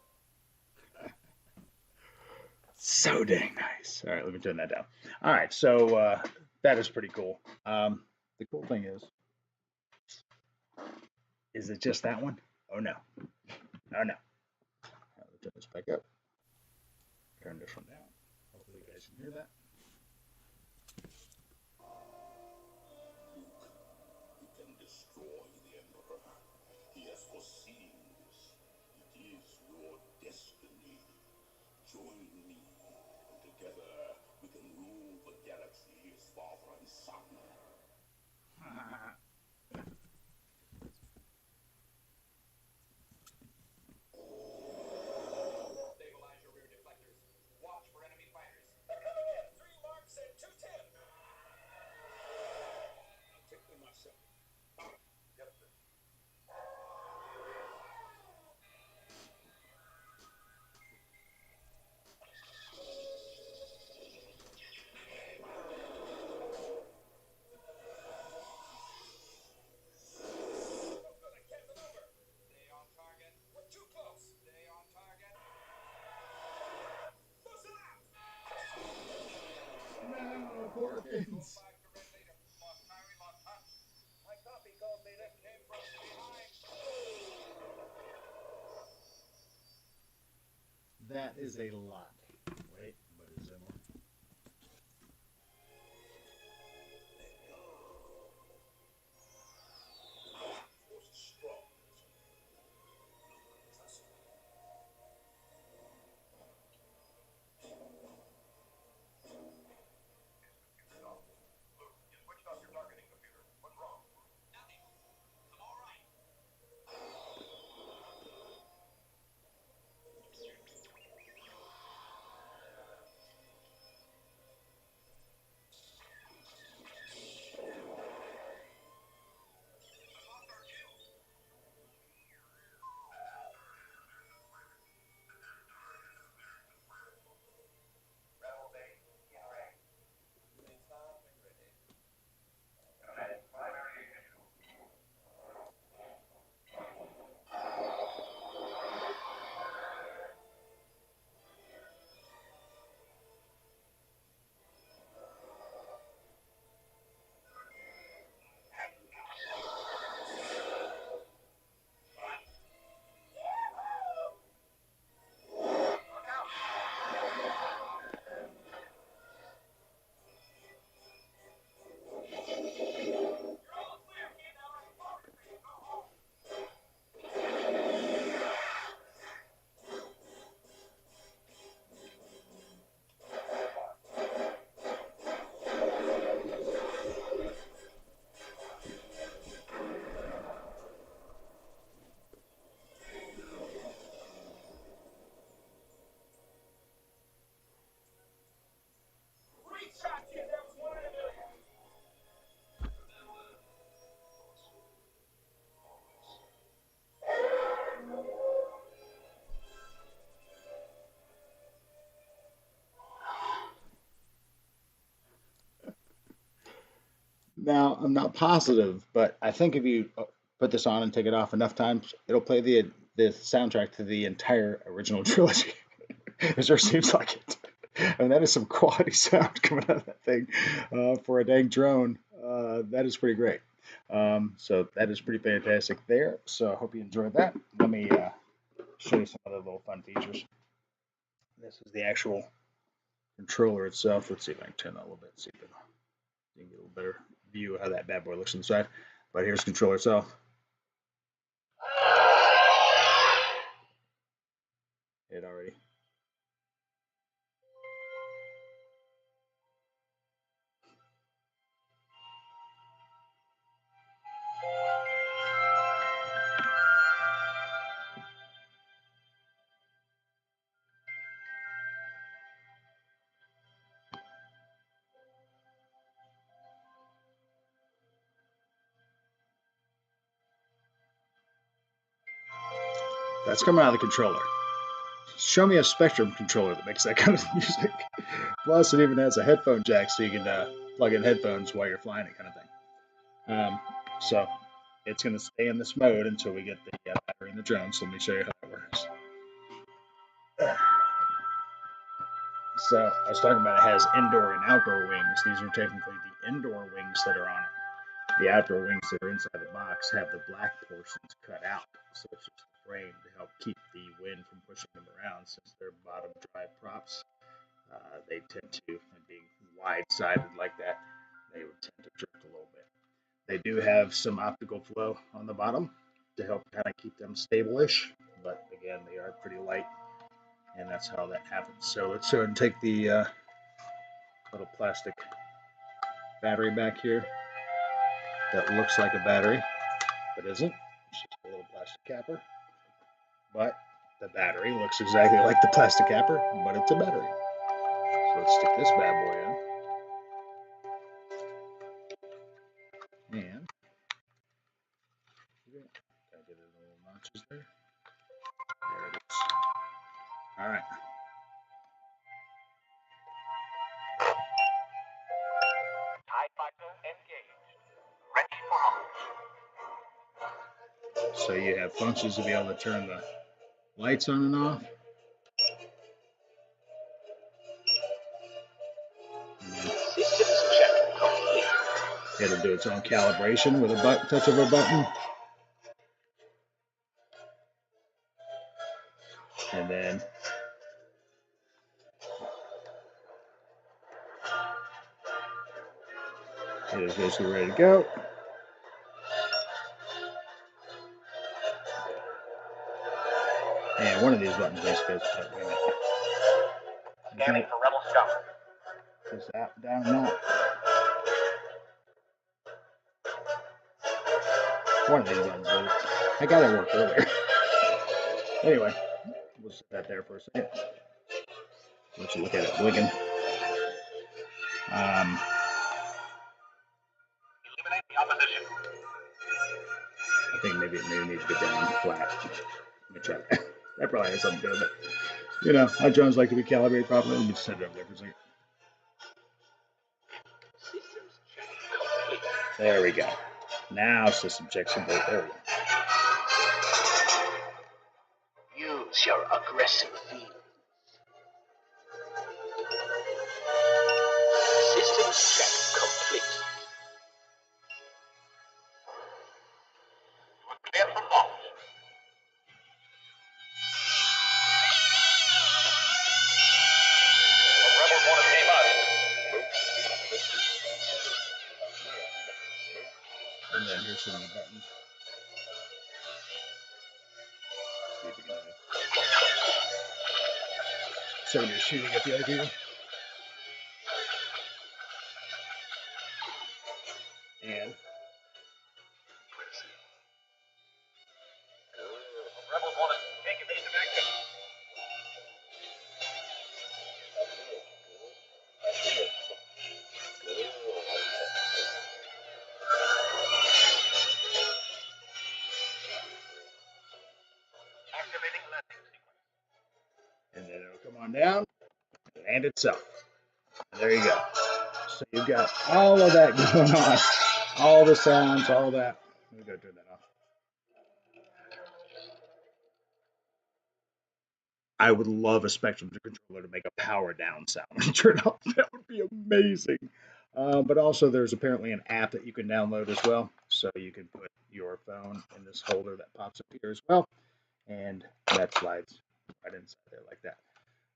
So dang nice. All right, let me turn that down. All right, so that is pretty cool. The cool thing is it just that one? Oh no. Oh no. Let me turn this back up. Turn this one down. Hopefully you guys can hear that. You can destroy the Emperor. He has foreseen this. It is your destiny. Join me, and together we can rule the galaxy as father and son. Stabilize your rear deflectors. Watch for enemy fighters. They're coming in. 3 marks and 210. I'll take them myself. Yes, sir. Stay on target. We're too close. Stay on target. Listen up! No, Porkins. 5 correct later. Lost Kyrie, lost touch. My copy, Gold Leader. Came from behind. That is a lot. Wait, but is there more? Force is strong. Trust me. You switched off your targeting computer. What's wrong? Nothing. I'm all right. Now, I'm not positive, but I think if you put this on and take it off enough times, it'll play the soundtrack to the entire original trilogy. It sure seems like it. I mean, that is some quality sound coming out of that thing for a dang drone. That is pretty great. So that is pretty fantastic there. So I hope you enjoyed that. Let me show you some other little fun features. This is the actual controller itself. Let's see if I can turn that a little bit. See if you can get a little better view of how that bad boy looks inside. But here's the controller itself. It already. That's coming out of the controller. Show me a Spectrum controller that makes that kind of music. Plus, it even has a headphone jack so you can plug in headphones while you're flying it, kind of thing. So it's going to stay in this mode until we get the battery in the drone. So let me show you how that works. So I was talking about it has indoor and outdoor wings. These are technically the indoor wings that are on it. The outdoor wings that are inside the box have the black portions cut out, so it's just a frame to help keep the wind from pushing them around. Since they're bottom drive props, they tend to, and being wide-sided like that, they would tend to drift a little bit. They do have some optical flow on the bottom to help kind of keep them stable-ish, but again, they are pretty light, and that's how that happens. So let's go ahead and take the little plastic battery back here that looks like a battery, but isn't. It's just a little plastic capper. But the battery looks exactly like the plastic capper, but it's a battery. So let's stick this bad boy in. And I did a little notches there. There it is. All right. TIE fighter engaged. Ready for launch. So you have functions to be able to turn the lights on and off. Systems check complete. It'll do its own calibration with a touch of a button. And then it is basically ready to go. And one of these buttons basically Scanning for Rebel Scout. Is that down and out? One of these buttons. I got it work earlier. Anyway, we'll set that there for a second. Let you look at it blinking. Eliminate the opposition. I think maybe it needs to go down flat. Let me try that. That probably has something to do with it. You know, our drones like to be calibrated properly. Let me just set it up there for a second. Systems check complete. There we go. Now system checks complete. There we go. Use your aggressive feelings. Systems check complete. Clear for launch. The rebels want to team up. And then here's some of the buttons. See if you can so you're shooting at the idea. And The rebels want to take evasive action. Activating landing sequence. then it'll come on down and land itself. There you go. So you've got all of that going on. all the sounds, all that. Let me go turn that off. I would love a Spectrum controller to make a power down sound when you turn it off. That would be amazing. But also, there's apparently an app that you can download as well. So you can put your phone in this holder that pops up here as well. And that slides right inside there like that.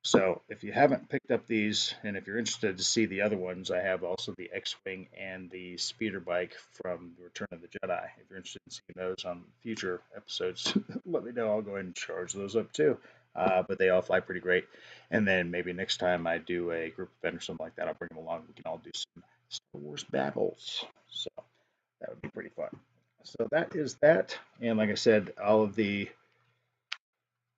So if you haven't picked up these, and if you're interested to see the other ones, I have also the X-Wing and the speeder bike from Return of the Jedi. If you're interested in seeing those on future episodes, let me know. I'll go ahead and charge those up too. But they all fly pretty great. And then maybe next time I do a group event or something like that, I'll bring them along. We can all do some Star Wars battles. So that would be pretty fun. So that is that. And like I said, all of the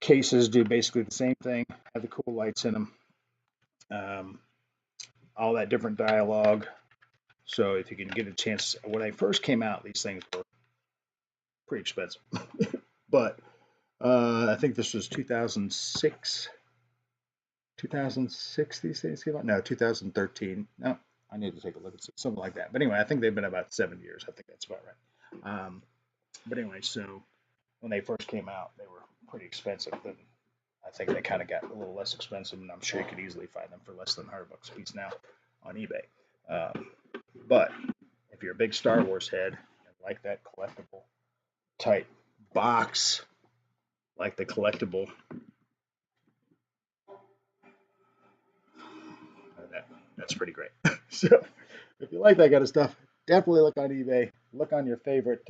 cases do basically the same thing, have the cool lights in them, um, all that different dialogue. So if you can get a chance, when they first came out, these things were pretty expensive. But I think this was 2006. 2006 these things came out? No, 2013. No, I need to take a look at something like that. But anyway, I think they've been about 7 years. I think that's about right. But anyway, so when they first came out, they were pretty expensive. Then I think they kind of got a little less expensive, and I'm sure you could easily find them for less than $100 a piece now on eBay. Um, but if you're a big Star Wars head and like that collectible type box, like the collectible, that's pretty great. So if you like that kind of stuff, definitely look on eBay. Look on your favorite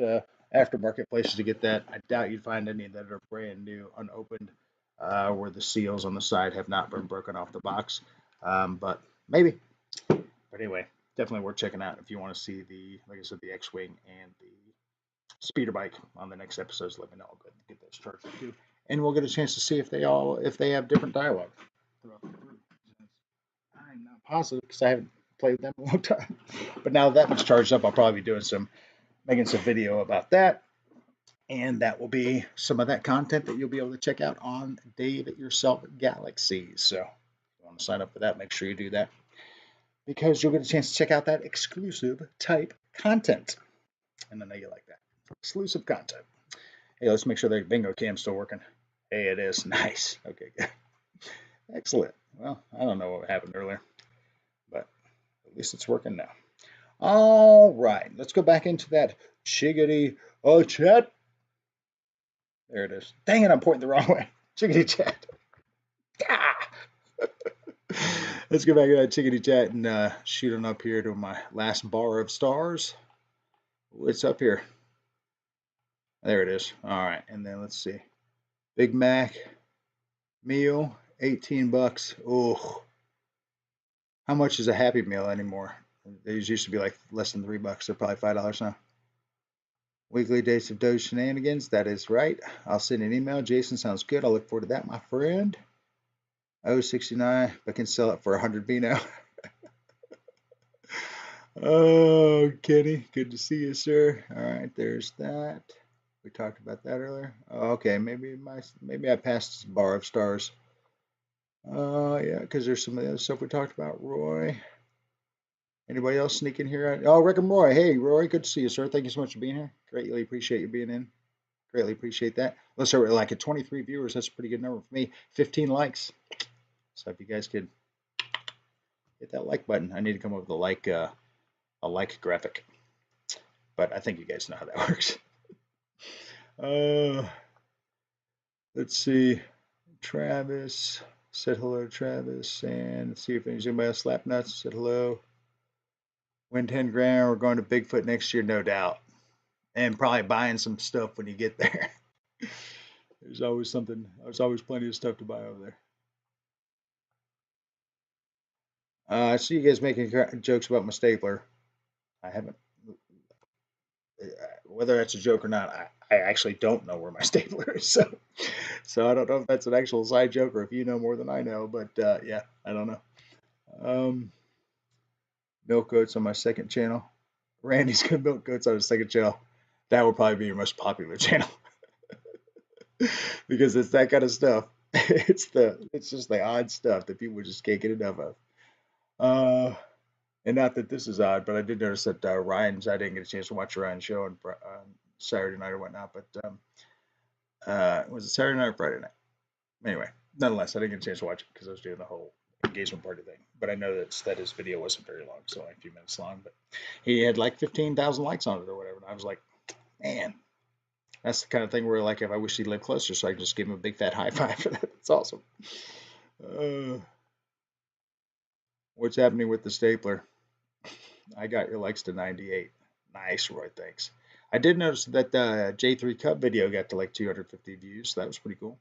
aftermarket places to get that. I doubt you'd find any that are brand new, unopened, where the seals on the side have not been broken off the box. But maybe. But anyway, definitely worth checking out if you want to see the, like I said, the X-Wing and the speeder bike on the next episodes. Let me know. I'll go get those charged too, and we'll get a chance to see if they have different dialogue throughout the group. I'm not positive because I haven't played with them in a long time. But now that one's charged up, I'll probably be making some video about that. And that will be some of that content that you'll be able to check out on Dave at Yourself Galaxies. So if you want to sign up for that, make sure you do that because you'll get a chance to check out that exclusive type content. And I know you like that. Exclusive content. Hey, let's make sure the bingo cam's still working. Hey, it is. Nice. Okay, good. Excellent. Well, I don't know what happened earlier, but at least it's working now. All right, let's go back into that chickadee chat. There it is. Dang it, I'm pointing the wrong way. Chickadee chat. Ah! Let's go back to that chickadee chat and shoot on up here to my last bar of stars. What's up here? There it is. All right, and then let's see. Big Mac meal, $18. Oh, how much is a Happy Meal anymore? These used to be like less than $3. They're probably $5 now. Weekly dates of Doge shenanigans. That is right. I'll send an email. Jason, sounds good. I'll look forward to that, my friend. Oh, 69. I can sell it for 100 Beano. Oh, Kenny, good to see you, sir. All right, there's that. We talked about that earlier. Oh, okay, maybe I passed this bar of stars. Yeah, because there's some of the other stuff we talked about. Roy. Anybody else sneak in here? Oh, Rick and Roy. Hey, Roy, good to see you, sir. Thank you so much for being here. Greatly appreciate you being in. Greatly appreciate that. Let's start with like at 23 viewers. That's a pretty good number for me. 15 likes. So if you guys could hit that like button, I need to come up with a like graphic. But I think you guys know how that works. Let's see. Travis said hello, Travis, and let's see if there's anybody else. Slapnuts said hello. Win 10 grand. We're going to Bigfoot next year, no doubt, and probably buying some stuff when you get there. There's always something. There's always plenty of stuff to buy over there. I see you guys making jokes about my stapler. I haven't. Whether that's a joke or not, I actually don't know where my stapler is. So I don't know if that's an actual side joke or if you know more than I know. But yeah, I don't know. Milk goats on my second channel. Randy's got milk goats on his second channel. That would probably be your most popular channel because it's that kind of stuff. It's just the odd stuff that people just can't get enough of. And not that this is odd, but I did notice that I didn't get a chance to watch Ryan's show on Saturday night or whatnot, but was it Saturday night or Friday night? Anyway, nonetheless, I didn't get a chance to watch it because I was doing the whole engagement party thing. But I know that his video wasn't very long, so like a few minutes long. But he had like 15,000 likes on it or whatever. And I was like, man, that's the kind of thing where like if I wish he lived closer, so I could just give him a big fat high five for that. That's awesome. Uh, what's happening with the stapler? I got your likes to 98. Nice, Roy. Thanks. I did notice that the J3 Cub video got to like 250 views. So that was pretty cool.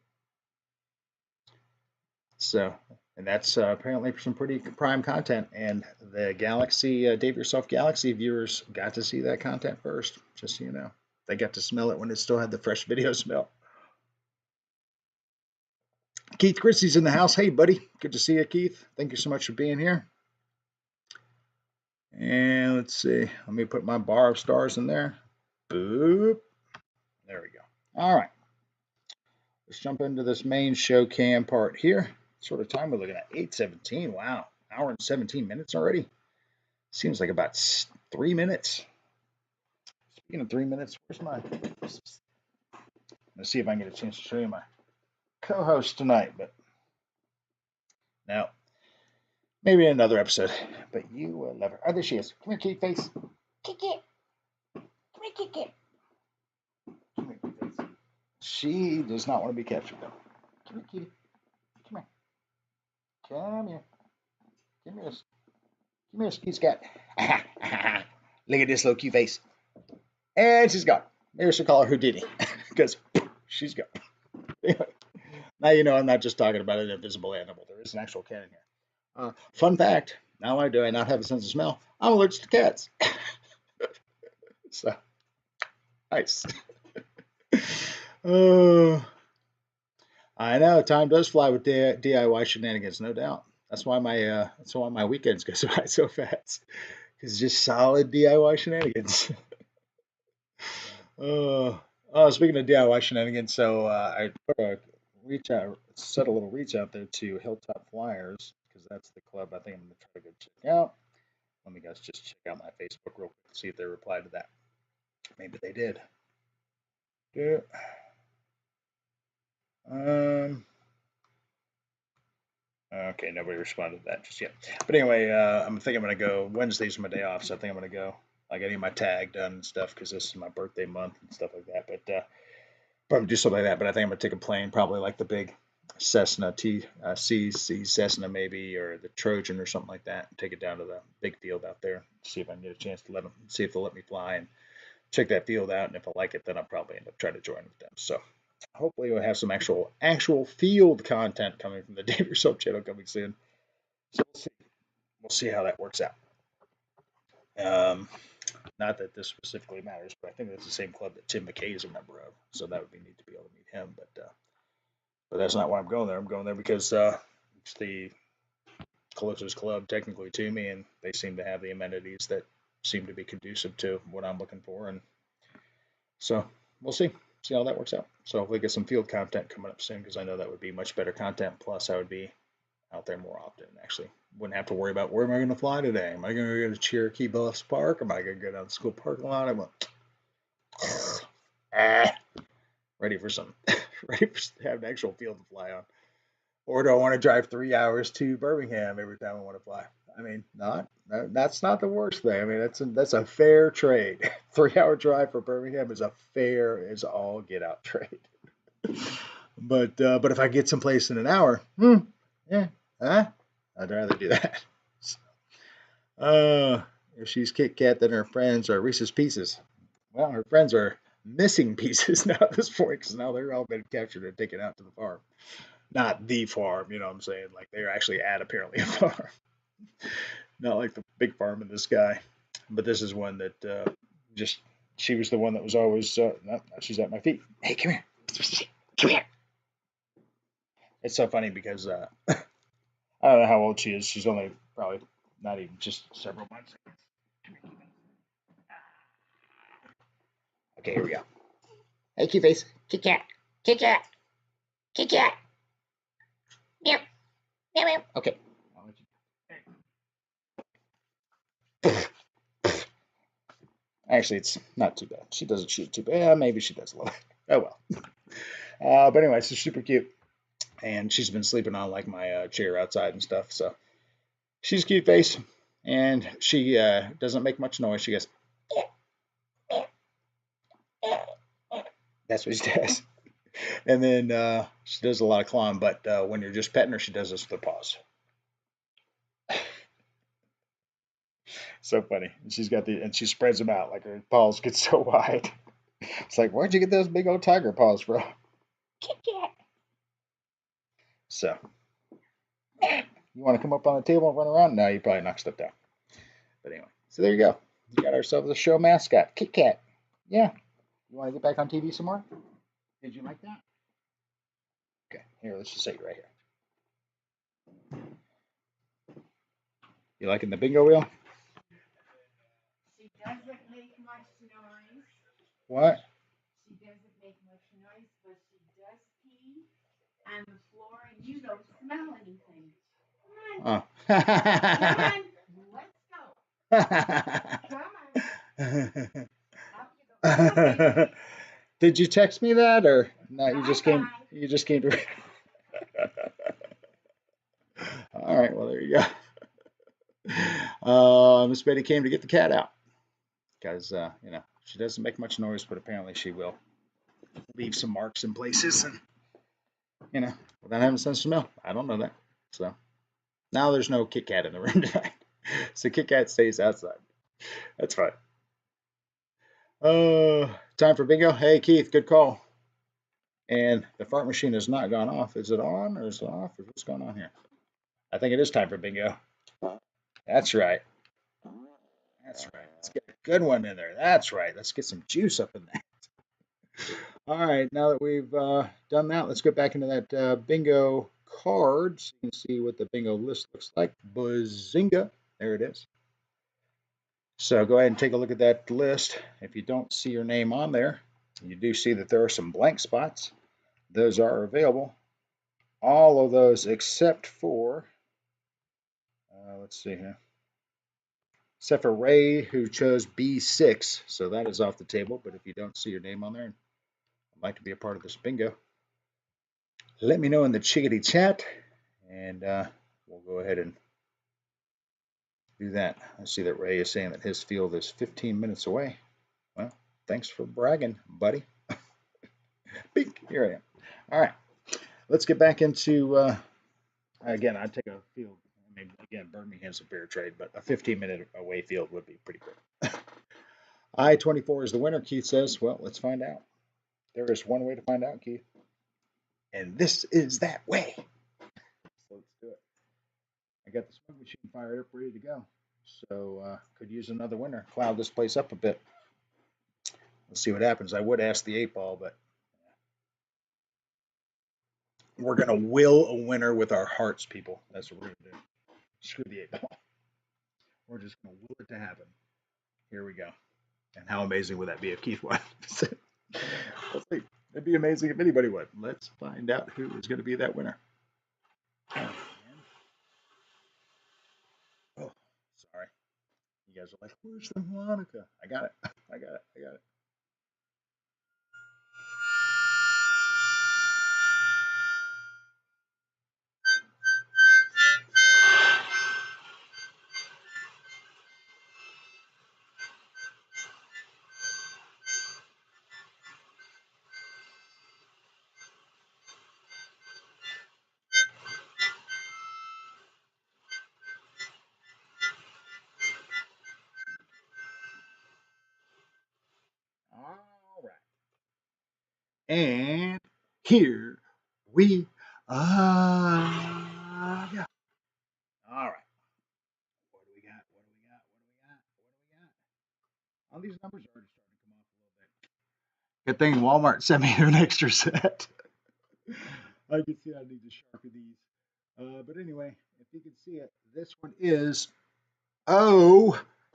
So, and that's apparently some pretty prime content. And the Galaxy, Dave Yourself Galaxy viewers got to see that content first, just so you know. They got to smell it when it still had the fresh video smell. Keith Christie's in the house. Hey, buddy. Good to see you, Keith. Thank you so much for being here. And let's see. Let me put my bar of stars in there. Boop. There we go. All right. Let's jump into this main show cam part here. What sort of time we're looking at? 8:17. Wow. Hour and 17 minutes already. Seems like about 3 minutes. Speaking of 3 minutes, where's my... Let's see if I can get a chance to show you my co-host tonight, but no. Maybe in another episode. But you will love her. Oh, there she is. Come here, kitty face. Kick it. Come here, kick it. Come here, kitty face. She does not want to be captured, though. Come here, kitty. Come here. Come here. Come here. Come here, ski scat. Look at this little cute face. And she's gone. Maybe we should call her Houdini. Because she's gone. Anyway, now you know I'm not just talking about an invisible animal. There is an actual cat in here. Fun fact, not only do I not have a sense of smell, I'm allergic to cats. So, nice. I know, time does fly with DIY shenanigans, no doubt. That's why my weekends go by so fast. Because it's just solid DIY shenanigans. Speaking of DIY shenanigans, so I put a set a little reach out there to Hilltop Flyers because that's the club I think I'm gonna try to go check out. Let me guys just check out my Facebook real quick, see if they replied to that. Maybe they did. Yeah. Okay, nobody responded to that just yet. But anyway, I'm thinking I'm gonna go. Wednesday's my day off, so I think I'm gonna go. I got my tag done and stuff because this is my birthday month and stuff like that. But probably do something like that. But I think I'm gonna take a plane, probably like the big Cessna CC Cessna maybe, or the Trojan or something like that, and take it down to the big field out there. See if I can get a chance to see if they'll let me fly and check that field out. And if I like it, then I'll probably end up trying to join with them. So hopefully we'll have some actual field content coming from the Dave Yourself channel coming soon. So we'll see how that works out. Not that this specifically matters, but I think that's the same club that Tim McKay is a member of, so that would be neat to be able to meet him. But that's not why I'm going there. I'm going there because it's the closest club technically to me, and they seem to have the amenities that seem to be conducive to what I'm looking for, and so we'll see how that works out. So hopefully get some field content coming up soon because I know that would be much better content. Plus, I would be out there more often. Actually, wouldn't have to worry about where am I going to fly today. Am I going to go to Cherokee Bluffs Park? Am I going to go down the school parking lot? I'm ready for ready to have an actual field to fly on. Or do I want to drive 3 hours to Birmingham every time I want to fly? I mean, that's not the worst thing. I mean, that's a fair trade. 3 hour drive for Birmingham is a fair as all get out trade. But if I get someplace in an hour, yeah, I'd rather do that. If she's Kit Kat, then her friends are Reese's Pieces. Well, her friends are missing pieces now at this point because now they're all been captured and taken out to the farm. Not the farm, you know what I'm saying? Like they're actually at apparently a farm. Not like the big farm in the sky. But this is one that she was the one that was always, no, she's at my feet. Hey, come here. Come here. It's so funny because I don't know how old she is. She's only probably not even just several months. Okay, here we go. Hey, cute face. Kit Kat. Kit Kat. Kit Kat. Meow. Meow, meow. Okay. Actually, it's not too bad. She doesn't shoot too bad. Yeah, maybe she does a little. Oh well. But anyway, she's super cute, and she's been sleeping on like my chair outside and stuff. So she's a cute face, and she doesn't make much noise. She goes, that's what she does. And then she does a lot of clawing, but when you're just petting her, she does this with her paws. So funny. And she spreads them out like her paws get so wide. It's like, where'd you get those big old tiger paws from? So, you want to come up on the table and run around? No, you probably knock stuff down. But anyway, so there you go. We got ourselves a show mascot, Kit Kat. Yeah. You want to get back on TV some more? Did you like that? Okay, here, let's just say it right here. You liking the bingo wheel? She doesn't make much noise. What? She doesn't make much noise, but she does pee on the floor, and you don't smell anything. Come on. Come on. Let's go. Come on. Up you go. Did you text me that or no? You just came. You just came to. All right. Well, there you go. Miss Betty came to get the cat out because she doesn't make much noise, but apparently she will leave some marks in places, and without having a sense of smell. I don't know that. So now there's no Kit Kat in the room tonight. So Kit Kat stays outside. That's fine. Time for bingo. Hey Keith, good call. And the fart machine has not gone off. Is it on or is it off? Or what's going on here? I think it is time for bingo. That's right. That's right. Let's get a good one in there. That's right. Let's get some juice up in there. All right. Now that we've done that, let's get back into that bingo card so you can see what the bingo list looks like. Bazinga. There it is. So go ahead and take a look at that list. If you don't see your name on there, you do see that there are some blank spots. Those are available. All of those except for, let's see here, except for Ray, who chose B6. So that is off the table. But if you don't see your name on there and would like to be a part of this bingo, let me know in the chickadee chat, and we'll go ahead and do that. I see that Ray is saying that his field is 15 minutes away. Well, thanks for bragging, buddy. Bink, here I am. All right, let's get back into, again, I'd take a field. I mean, again, Birmingham's a fair trade, but a 15-minute away field would be pretty good. I-24 is the winner, Keith says. Well, let's find out. There is one way to find out, Keith. And this is that way. So let's do it. I got the smoke machine fired up, ready to go. So could use another winner. Cloud this place up a bit. Let's see what happens. I would ask the 8-ball, but we're going to will a winner with our hearts, people. That's what we're going to do. Screw the 8-ball. We're just going to will it to happen. Here we go. And how amazing would that be if Keith won? Let's see. It'd be amazing if anybody would. Let's find out who is going to be that winner. Oh, sorry. You guys are like, where's the harmonica? I got it. I got it. I got it. All right. And here we are. Yeah. All right. What do we got? What do we got? What do we got? What do we got? All these numbers are already starting to come off a little bit. Good thing Walmart sent me an extra set. I can see I need to sharpen these. But anyway, if you can see it, this one is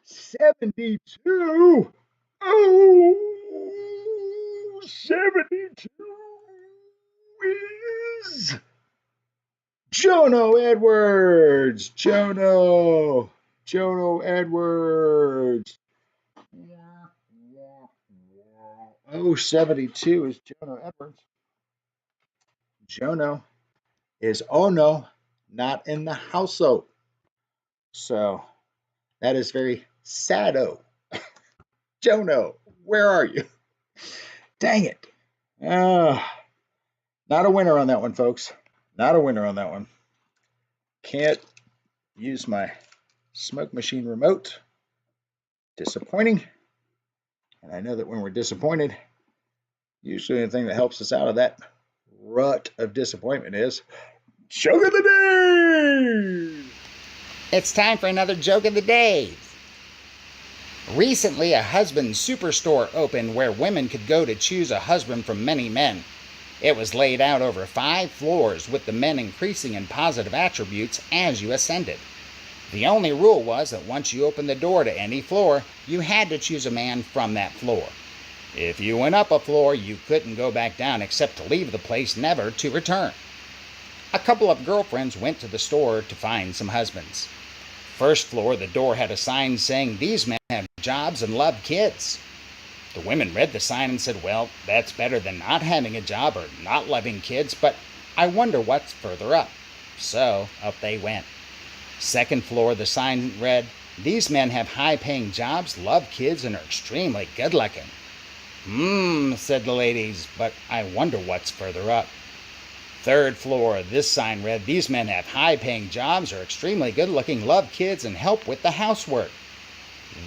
72. Oh, 72 is Jono Edwards. Jono. Jono Edwards. Oh, 72 is Jono Edwards. Jono is oh no, not in the household. So that is very sado. Jono, where are you? Dang it. Uh, not a winner on that one, folks. Not a winner on that one. Can't use my smoke machine remote. Disappointing. And I know that when we're disappointed, usually the thing that helps us out of that rut of disappointment is joke of the day. It's time for another joke of the day. Recently, a husband superstore opened where women could go to choose a husband from many men. It was laid out over 5 floors, with the men increasing in positive attributes as you ascended. The only rule was that once you opened the door to any floor, you had to choose a man from that floor. If you went up a floor, you couldn't go back down except to leave the place, never to return. A couple of girlfriends went to the store to find some husbands. First floor, the door had a sign saying, "These men have jobs and love kids." The women read the sign and said, "Well, that's better than not having a job or not loving kids, but I wonder what's further up." So up they went. Second floor, the sign read, "These men have high-paying jobs, love kids, and are extremely good-looking." Said the ladies, "but I wonder what's further up." Third floor, this sign read, "These men have high-paying jobs, are extremely good-looking, love kids, and help with the housework."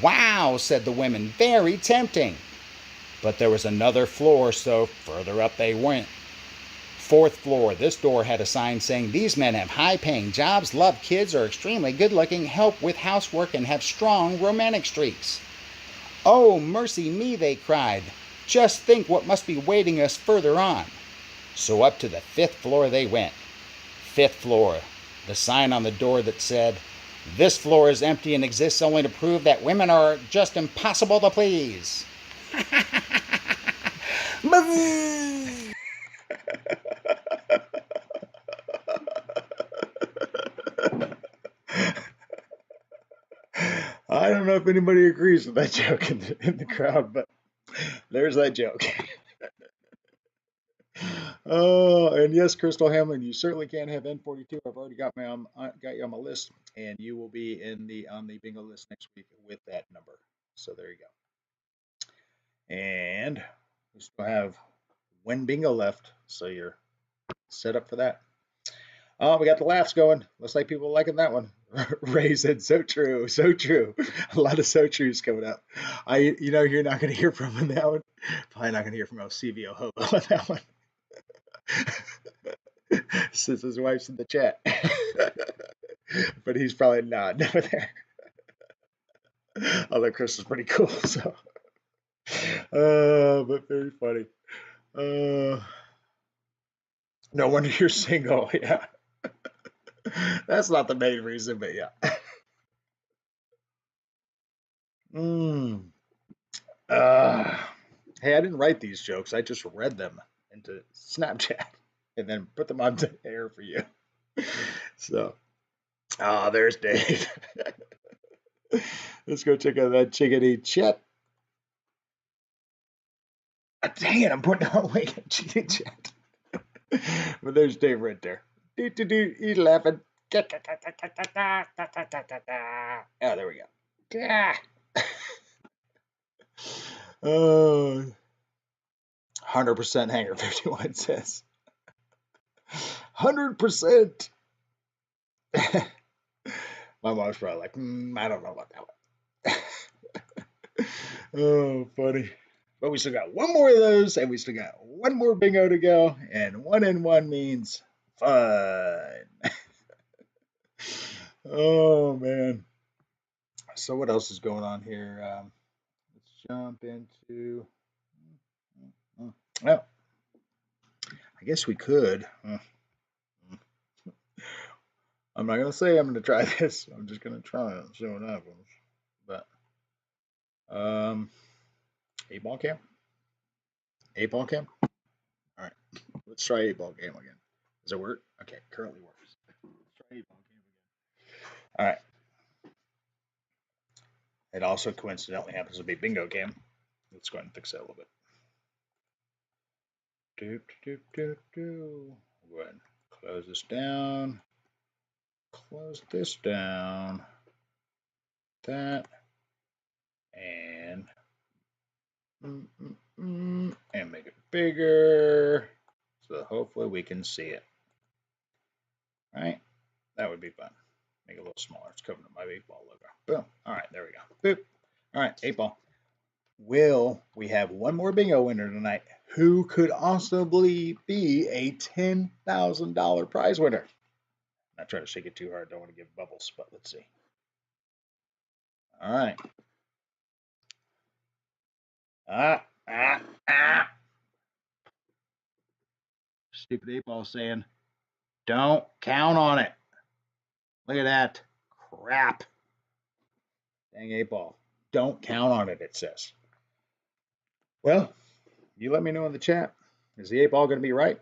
"Wow," said the women, "very tempting." But there was another floor, so further up they went. Fourth floor, this door had a sign saying, "These men have high-paying jobs, love kids, are extremely good-looking, help with housework, and have strong romantic streaks." "Oh, mercy me," they cried. "Just think what must be waiting us further on." So up to the 5th floor they went. Fifth floor, the sign on the door that said, "This floor is empty and exists only to prove that women are just impossible to please." I don't know if anybody agrees with that joke in the crowd, but there's that joke. Oh, and yes, Crystal Hamlin, you certainly can have N42. I've already got got you on my list, and you will be on the bingo list next week with that number. So there you go. And we still have one bingo left, so you're set up for that. Oh, we got the laughs going. Looks like people liking that one. Ray said, "So true, so true." A lot of so trues coming up. You're not going to hear from him on that one. Probably not going to hear from CVO Hobo on that one. Since his wife's in the chat. But he's probably not over there. Although Chris is pretty cool, so. But very funny. No wonder you're single, yeah. That's not the main reason, but yeah. Hey, I didn't write these jokes. I just read them into Snapchat and then put them on the air for you. So, there's Dave. Let's go check out that chickadee chat. Dang it, I'm putting on weight on chickadee chat. But there's Dave right there. He's laughing. Oh, there we go. Oh, 100% hanger 51 says. 100%. My mom's probably like, I don't know about that one. Oh, funny. But we still got one more of those, and we still got one more bingo to go, and 1 in 1 means fun. Oh, man. So what else is going on here? Let's jump into... Well, I guess we could. I'm not going to say I'm going to try this. I'm just going to try it and see what happens. But, 8-ball cam? 8-ball cam? All right. Let's try 8-ball cam again. Does it work? Okay, currently works. Let's try 8-ball cam again. All right. It also coincidentally happens to be bingo game. Let's go ahead and fix that a little bit. Go ahead and close this down. Close this down. That. And make it bigger. So hopefully we can see it. Right? That would be fun. Make it a little smaller. It's covering up my 8-ball logo. Boom. All right, there we go. Boop. All right, 8-ball. Will we have one more bingo winner tonight? Who could also be a $10,000 prize winner? Not trying to shake it too hard. Don't want to give bubbles, but let's see. All right. Stupid 8-ball saying, don't count on it. Look at that. Crap. Dang 8-ball. Don't count on it, it says. Well, you let me know in the chat. Is the 8-ball going to be right?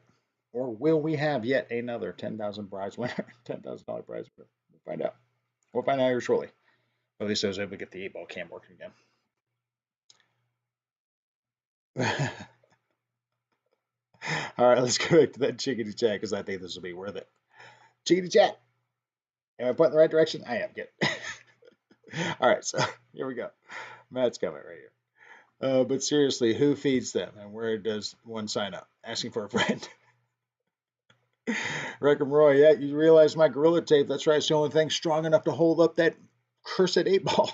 Or will we have yet another $10,000 prize winner? $10,000 prize winner. We'll find out. We'll find out here shortly. At least I was able to get the 8-ball cam working again. All right, let's go back to that chickadee chat because I think this will be worth it. Chickadee chat. Am I pointing in the right direction? I am. Good. All right, so here we go. Matt's coming right here. But seriously, who feeds them and where does one sign up? Asking for a friend. Wreckham Roy, yeah, you realize my Gorilla Tape, that's right, it's the only thing strong enough to hold up that cursed 8-ball.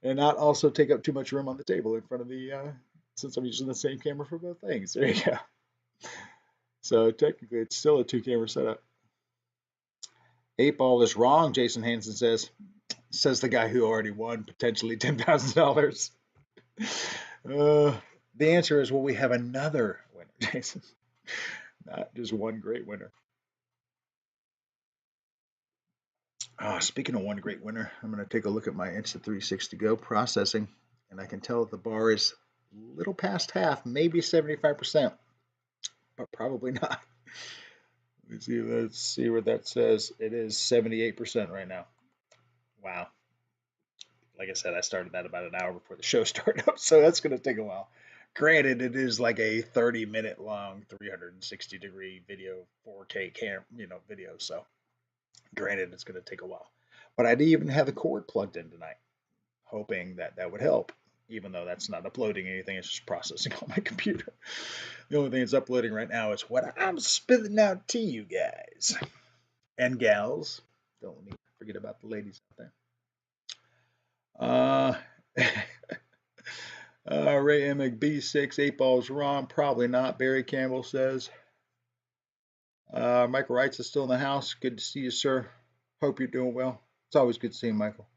And not also take up too much room on the table in front of the, since I'm using the same camera for both things. There you go. So technically, it's still a 2-camera setup. 8-ball is wrong, Jason Hansen says. Says the guy who already won potentially $10,000. The answer is, will we have another winner, Jason? Not just one great winner. Speaking of one great winner, I'm going to take a look at my Insta360 Go processing, and I can tell that the bar is a little past half, maybe 75%, but probably not. Let's see what that says. It is 78% right now. Wow. Like I said, I started that about an hour before the show started up, so that's going to take a while. Granted, it is like a 30-minute long, 360-degree video, 4K video. So, granted, it's going to take a while. But I didn't even have the cord plugged in tonight, hoping that that would help. Even though that's not uploading anything, it's just processing on my computer. The only thing it's uploading right now is what I'm spitting out to you guys and gals. Don't let me forget about the ladies out there. Ray Emick B6, 8-ball's wrong. Probably not, Barry Campbell says. Michael Wrights is still in the house. Good to see you, sir. Hope you're doing well. It's always good to see you, Michael.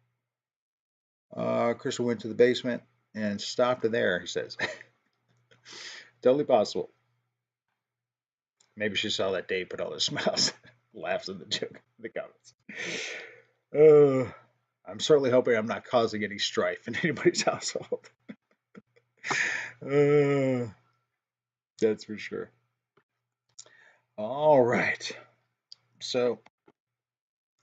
Crystal went to the basement and stopped in there, he says. Totally possible. Maybe she saw that Dave put all those smiles, laughs in the joke in the comments. I'm certainly hoping I'm not causing any strife in anybody's household. That's for sure. All right. So,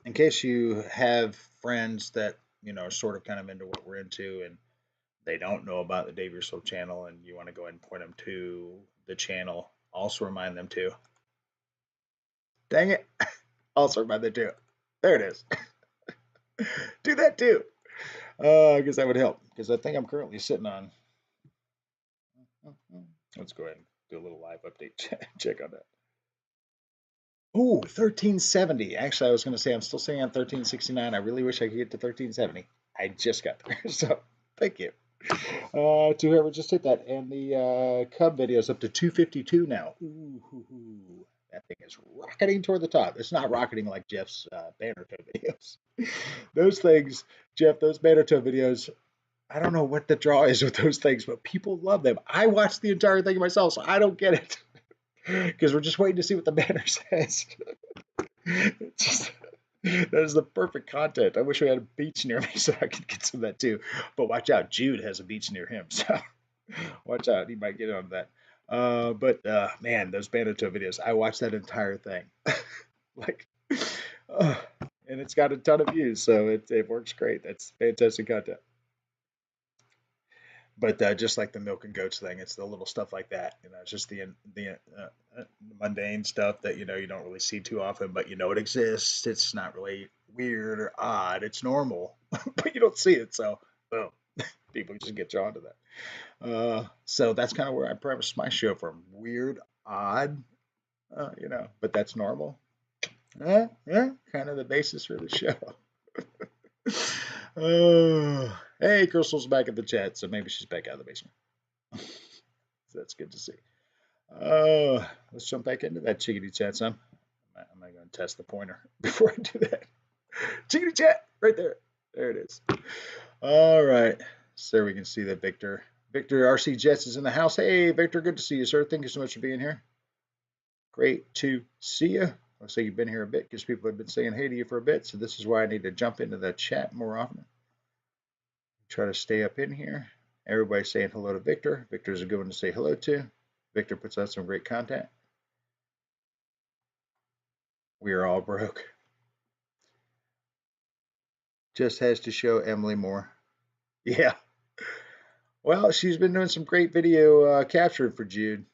in case you have friends that, are sort of kind of into what we're into and they don't know about the Dave Yourself channel and you want to go ahead and point them to the channel, also remind them to. Dang it. Also remind them to. There it is. Do that too. I guess that would help because I think I'm currently sitting on. Let's go ahead and do a little live update check on that. Ooh, 1370. Actually, I was going to say I'm still sitting on 1369. I really wish I could get to 1370. I just got there. So, thank you. To whoever just hit that. And the Cub video is up to 252 now. Ooh, that thing is rocketing toward the top. It's not rocketing like Jeff's Banner Toe videos. Those things, Jeff, those Banner Toe videos, I don't know what the draw is with those things, but people love them. I watched the entire thing myself, so I don't get it. Because we're just waiting to see what the banner says. That is the perfect content. I wish we had a beach near me so I could get some of that too. But watch out, Jude has a beach near him, so watch out. He might get on that. Man, those Bannato videos, I watched that entire thing. and it's got a ton of views, so it works great. That's fantastic content. But just like the milk and goats thing, it's the little stuff like that. It's just the mundane stuff that you don't really see too often, but it exists. It's not really weird or odd. It's normal, but you don't see it. So, boom, people just get drawn to that. So that's kind of where I premise my show from. Weird, odd, but that's normal. Yeah, kind of the basis for the show. Hey, Crystal's back in the chat, so maybe she's back out of the basement. So that's good to see. Let's jump back into that chickadee chat, son. Am I going to test the pointer before I do that? Chickadee chat, right there. There it is. All right. So we can see that Victor RC Jets is in the house. Hey, Victor, good to see you, sir. Thank you so much for being here. Great to see you. Looks like you've been here a bit because people have been saying hey to you for a bit. So this is why I need to jump into the chat more often. Try to stay up in here. Everybody's saying hello to Victor. Victor's a good one to say hello to. Victor puts out some great content. We are all broke. Just has to show Emily more. Yeah. Well, she's been doing some great video capturing for Jude.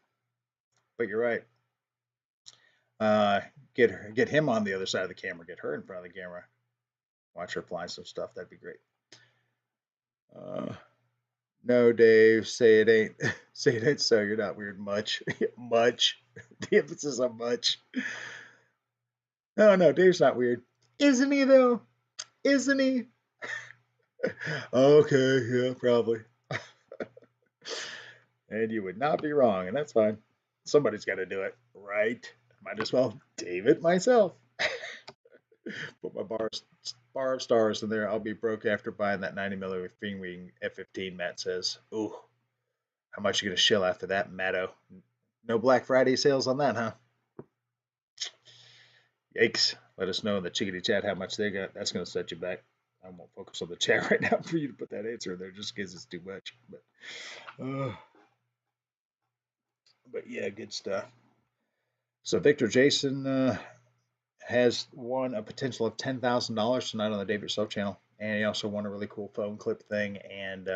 But you're right. Get him on the other side of the camera. Get her in front of the camera. Watch her apply some stuff. That'd be great. No, Dave. Say it ain't. Say it ain't so. You're not weird much. Much. The emphasis on much. No, Dave's not weird. Isn't he, though? Isn't he? Okay, yeah, probably. And you would not be wrong, and that's fine. Somebody's got to do it, right? Might as well Dave it myself. Put my bar of stars in there. I'll be broke after buying that 90mm Fingwing F-15, Matt says. Ooh, how much you going to shill after that, Matto? No Black Friday sales on that, huh? Yikes. Let us know in the chickadee chat how much they got. That's going to set you back. I won't focus on the chat right now for you to put that answer in there just because it's too much. But yeah, good stuff. So Victor Jason has won a potential of $10,000 tonight on the Dave Yourself channel, and he also won a really cool phone clip thing and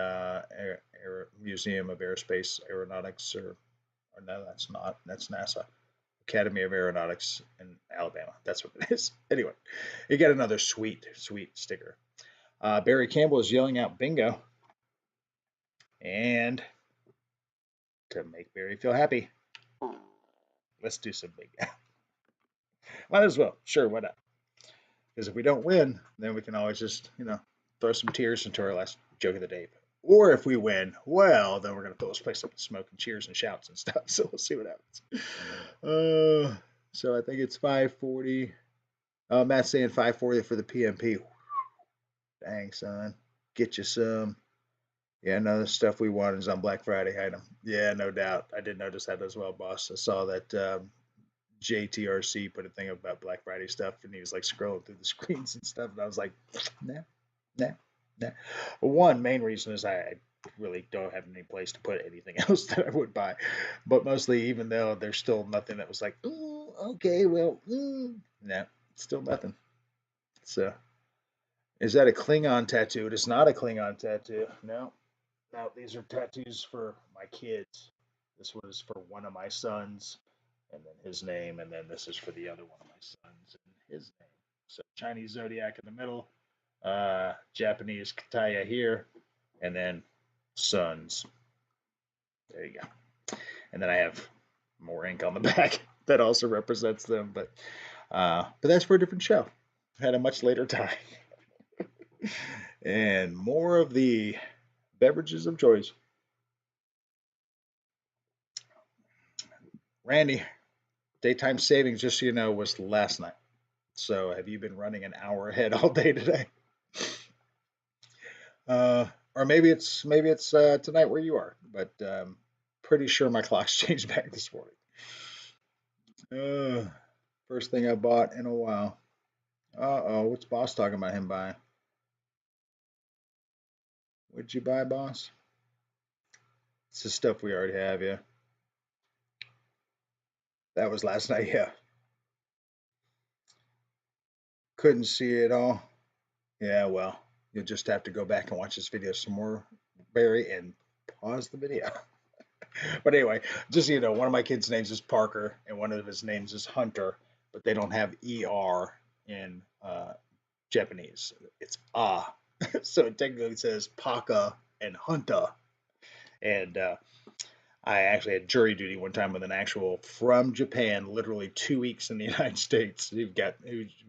Museum of Aerospace Aeronautics, or no, that's not. That's NASA. Academy of Aeronautics in Alabama. That's what it is. Anyway, you got another sweet sticker. Barry Campbell is yelling out bingo. And to make Barry feel happy, let's do some bingo. Might as well. Sure, why not? Because if we don't win, then we can always just, throw some tears into our last joke of the day. Or if we win, well, then we're going to fill this place up with smoke and cheers and shouts and stuff. So we'll see what happens. So I think it's 5:40. Matt's saying 5:40 for the PMP. Dang, son. Get you some. Yeah, no, the stuff we want is on Black Friday item. Yeah, no doubt. I did notice that as well, boss. I saw that JTRC put a thing about Black Friday stuff, and he was like scrolling through the screens and stuff, and I was like, nah. One main reason is I really don't have any place to put anything else that I would buy, but mostly, even though there's still nothing that was like, okay, well, no, still nothing. So, is that a Klingon tattoo? It is not a Klingon tattoo. No, these are tattoos for my kids. This was for one of my sons, and then his name, and then this is for the other one of my sons and his name. So Chinese zodiac in the middle, Japanese kataya here, and then sons. There you go. And then I have more ink on the back that also represents them, but that's for a different show. At a much later time. And more of the beverages of choice. Randy, daytime savings, just so you know, was last night. So have you been running an hour ahead all day today? Or maybe it's tonight where you are, but pretty sure my clock's changed back this morning. First thing I bought in a while. What's boss talking about him buying? What'd you buy, boss? It's the stuff we already have, yeah. That was last night, yeah. Couldn't see it all. Yeah, well, you'll just have to go back and watch this video some more, Barry, and pause the video. But anyway, just so you know, one of my kids' names is Parker, and one of his names is Hunter, but they don't have ER in Japanese. It's ah. So it technically says Paka and Hunter. And I actually had jury duty one time with an actual from Japan, literally 2 weeks in the United States. Who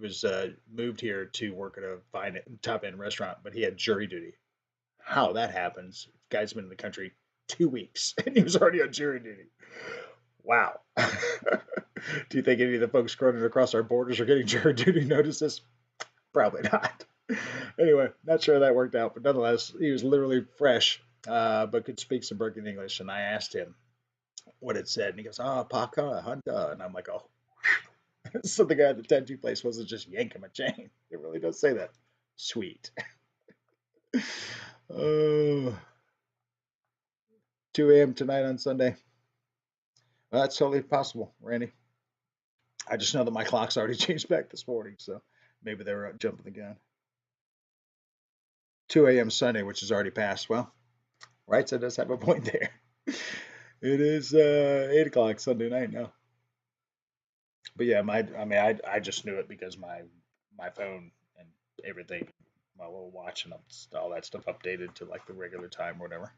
was moved here to work at a fine top end restaurant, but he had jury duty. How that happens? The guy's been in the country 2 weeks and he was already on jury duty. Wow. Do you think any of the folks running across our borders are getting jury duty notices? Probably not. Anyway, not sure that worked out, but nonetheless, he was literally fresh, but could speak some broken English. And I asked him what it said, and he goes, "Ah, oh, Paka, Hunta," and I'm like, "Oh." So the guy at the tattoo place wasn't just yanking my chain. It really does say that. Sweet. Oh, 2 a.m. tonight on Sunday. Well, that's totally possible, Randy. I just know that my clock's already changed back this morning, so maybe they were jumping the gun. 2 a.m. Sunday, which is already passed. Well, right, so it does have a point there. It is 8 o'clock Sunday night now. But yeah, I just knew it because my phone and everything, my little watch and all that stuff updated to like the regular time or whatever.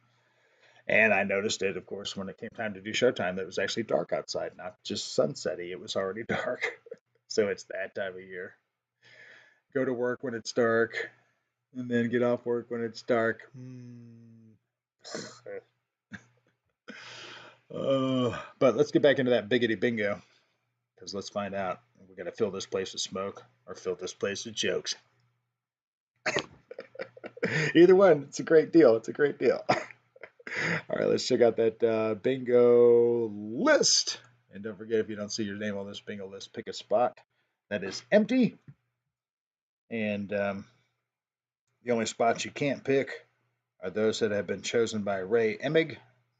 And I noticed it, of course, when it came time to do showtime, that it was actually dark outside, not just sunsetty. It was already dark. So it's that time of year. Go to work when it's dark, and then get off work when it's dark. But let's get back into that biggity bingo, because let's find out. We're going to fill this place with smoke or fill this place with jokes. Either one, it's a great deal. It's a great deal. All right, let's check out that bingo list. And don't forget, if you don't see your name on this bingo list, pick a spot that is empty. And the only spots you can't pick are those that have been chosen by Ray Emig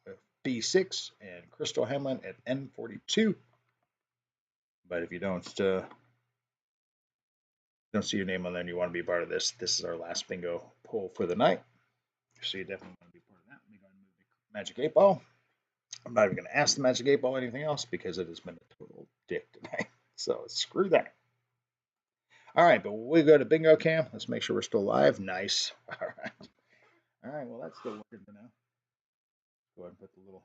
with B6 and Crystal Hamlin at N42. But if you don't see your name on there and you want to be part of this, this is our last bingo poll for the night. So you definitely want to be part of that. Let me go ahead and move the Magic 8 Ball. I'm not even going to ask the Magic 8 Ball anything else because it has been a total dick tonight. So screw that. All right, but we go to Bingo Cam. Let's make sure we're still live. Nice. All right. All right, well, that's still working for now. Go ahead and put the little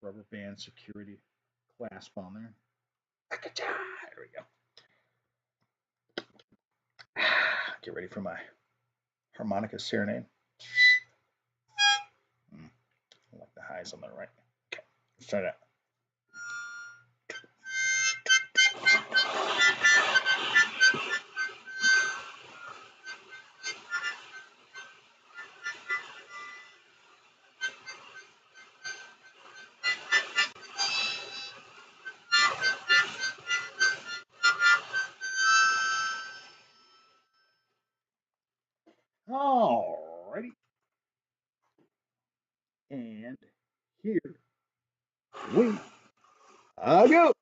rubber band security clasp on there. There we go. Get ready for my harmonica serenade. I like the highs on the right. Okay, let's try that. Alrighty. And here we go.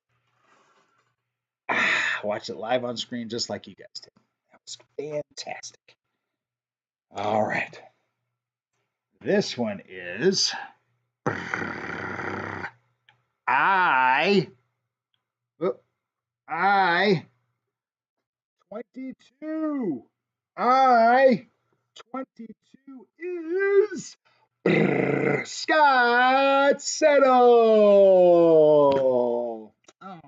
Watch it live on screen just like you guys did. That was fantastic. All right. This one is I 22. I 22 is Scott Settle. Oh.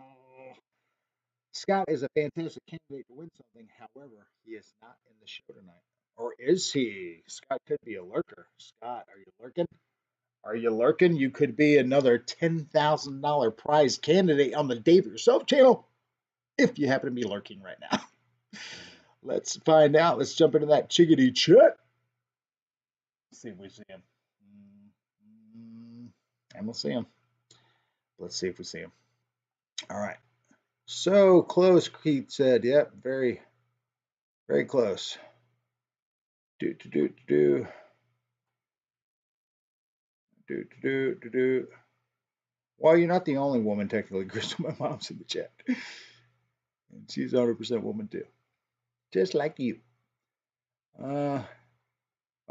Scott is a fantastic candidate to win something. However, he is not in the show tonight. Or is he? Scott could be a lurker. Scott, are you lurking? Are you lurking? You could be another $10,000 prize candidate on the Dave Yourself channel if you happen to be lurking right now. Let's find out. Let's jump into that chickadee chat. See if we see him. And we'll see him. Let's see if we see him. All right. So close, Keith said. Yep, very, very close. Well, you're not the only woman, technically, Crystal. My mom's in the chat. And she's 100% woman, too. Just like you. Uh,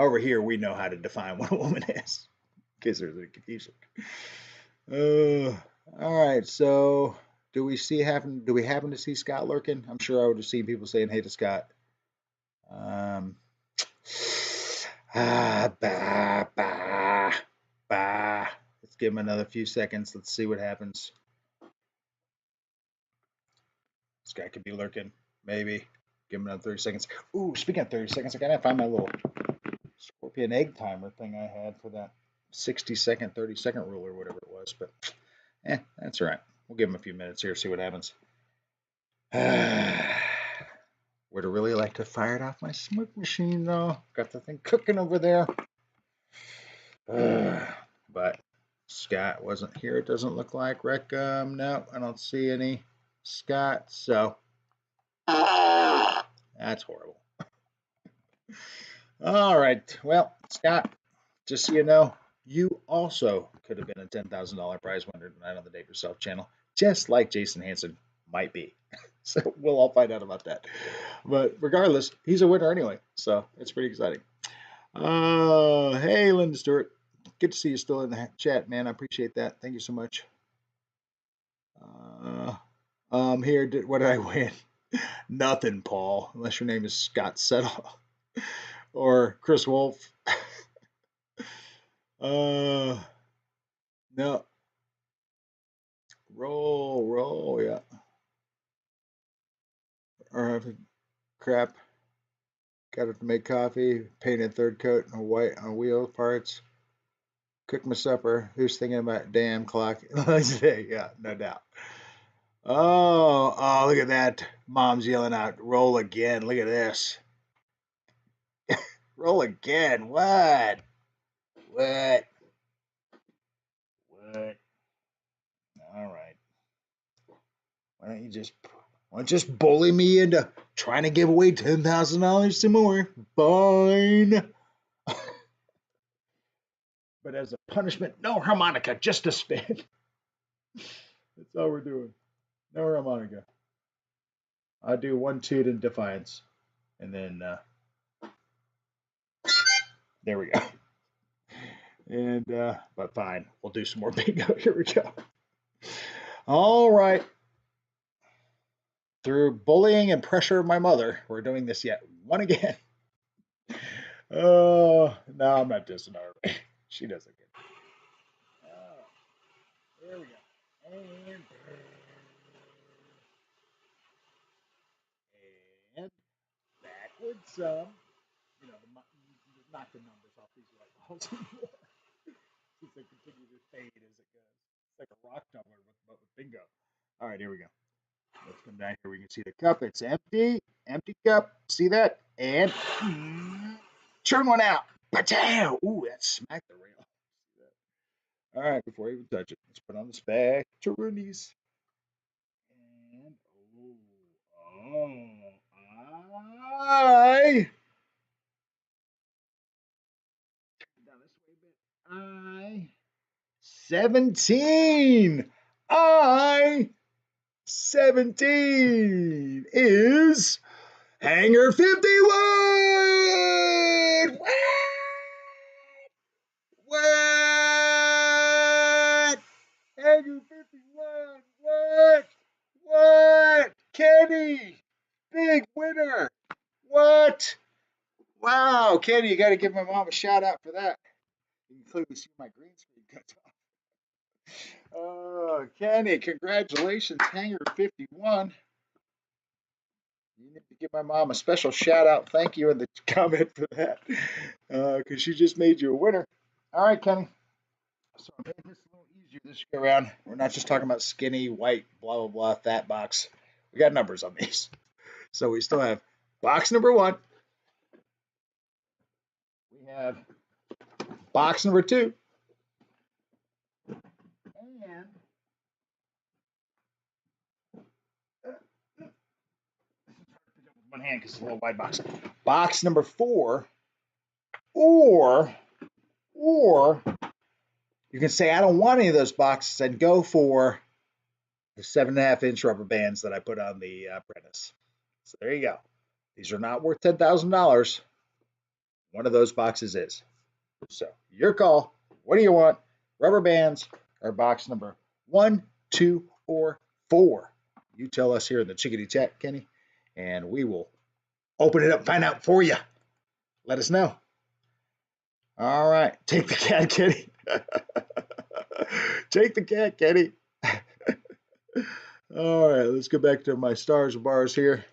Over here, we know how to define what a woman is, in case there's any confusion. Uh, all right. So, do we happen to see Scott lurking? I'm sure I would have seen people saying hey to Scott. Um, bah, bah, bah. Let's give him another few seconds. Let's see what happens. This guy could be lurking. Maybe. Give him another 30 seconds. Ooh, speaking of 30 seconds, I gotta find my little scorpion egg timer thing I had for that 60-second, 30-second rule or whatever it was. But, that's all right. We'll give him a few minutes here, see what happens. Would have really liked to fire it off my smoke machine, though. Got the thing cooking over there. But Scott wasn't here, it doesn't look like. No, I don't see any Scott, so that's horrible. All right, well, Scott, just so you know, you also could have been a $10,000 prize winner tonight on the Date Yourself channel, just like Jason Hansen might be. So we'll all find out about that. But regardless, he's a winner anyway, so it's pretty exciting. Hey, Linda Stewart. Good to see you still in the chat, man. I appreciate that. Thank you so much. Here, what did I win? Nothing, Paul, unless your name is Scott Settle or Chris Wolf. No. Roll, yeah. Or crap. Got to make coffee, painted third coat on white on wheel parts. Cook my supper. Who's thinking about damn clock? Yeah, no doubt. Oh, look at that. Mom's yelling out, roll again. Look at this. Roll again. What? What? What? All right. Why don't you just bully me into trying to give away $10,000 to more? Fine. But as a punishment, no harmonica, just a spin. That's all we're doing. No harmonica. I do one toot in defiance, and then there we go. And but fine, we'll do some more bingo. Here we go. All right. Through bullying and pressure of my mother, we're doing this yet one again. Oh, no, I'm not dissing her. She doesn't get it. Oh, there we go. And backwards some. You know, knock the numbers off these white balls anymore. Since they continue to fade as it goes. It's like a rock tumbler, but with bingo. All right, here we go. Let's come down here. We can see the cup. It's empty. Empty cup. See that? And turn one out. Ba-dow! Ooh, that smacked the rail. All right, before I even touch it, let's put on the spectaroonies. And I down this way a bit. 17. I 17 is Hanger 51. What? Hanger 51. What? Kenny, big winner. What? Wow, Kenny, you got to give my mom a shout out for that. You can clearly see my green screen cut off. Oh, Kenny, congratulations, Hanger 51. You need to give my mom a special shout out. Thank you in the comment for that, because she just made you a winner. All right, Kenny. So I made this a little easier this go around. We're not just talking about skinny, white, blah, blah, blah, fat box. We got numbers on these. So we still have box number 1. We have box number 2. And one hand because it's a little wide box. Box number 4, or you can say I don't want any of those boxes and go for the 7.5-inch rubber bands that I put on the apprentice. So there you go. These are not worth $10,000. One of those boxes is. So your call. What do you want? Rubber bands or box number 1, 2, or 4? You tell us here in the Chickadee chat, Kenny, and we will open it up, find out for you. Let us know. All right, take the cat, Kenny. Take the cat, Kenny. All right, let's go back to my stars and bars here.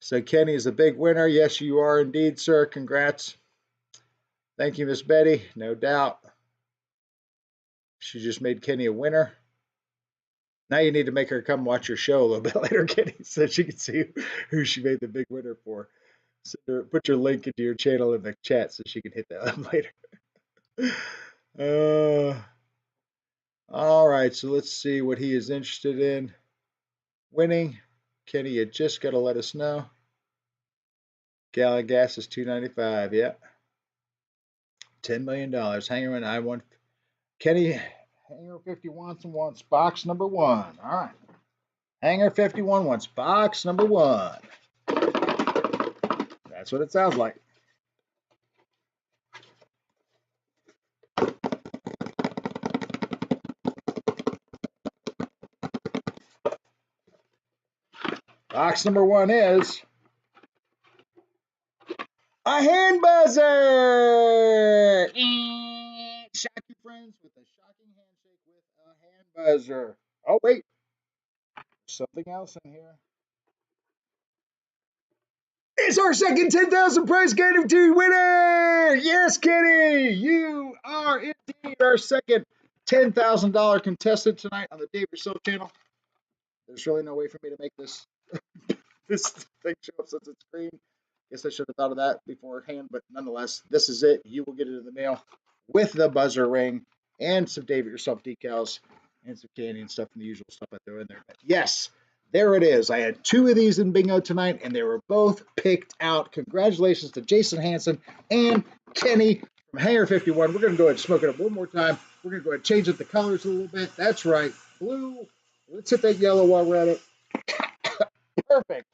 So Kenny is a big winner. Yes, you are indeed, sir. Congrats. Thank you, Miss Betty. No doubt. She just made Kenny a winner. Now you need to make her come watch your show a little bit later, Kenny, so she can see who she made the big winner for. So put your link into your channel in the chat so she can hit that up later. All right, so let's see what he is interested in winning. Kenny, you just got to let us know. Gallon gas is $2.95. Yep. $10 million. Hanger I want. Kenny, Hanger 50 wants box number 1. All right. Hanger 51 wants box number 1. That's what it sounds like. Box number 1 is a hand buzzer. Shock your friends with a shocking handshake with a hand buzzer. Oh, wait. Something else in here. It's our second 10,000 prize guarantee winner! Yes, Kenny! You are indeed our second $10,000 contestant tonight on the Dave Yourself channel. There's really no way for me to make this thing show up since it's green. Guess I should have thought of that beforehand, but nonetheless, this is it. You will get it in the mail with the buzzer ring and some Dave Yourself decals and some candy and stuff and the usual stuff I throw in there. But yes, there it is. I had 2 of these in bingo tonight, and they were both picked out. Congratulations to Jason Hanson and Kenny from Hanger 51. We're going to go ahead and smoke it up one more time. We're going to go ahead and change up the colors a little bit. That's right. Blue. Let's hit that yellow while we're at it. Perfect.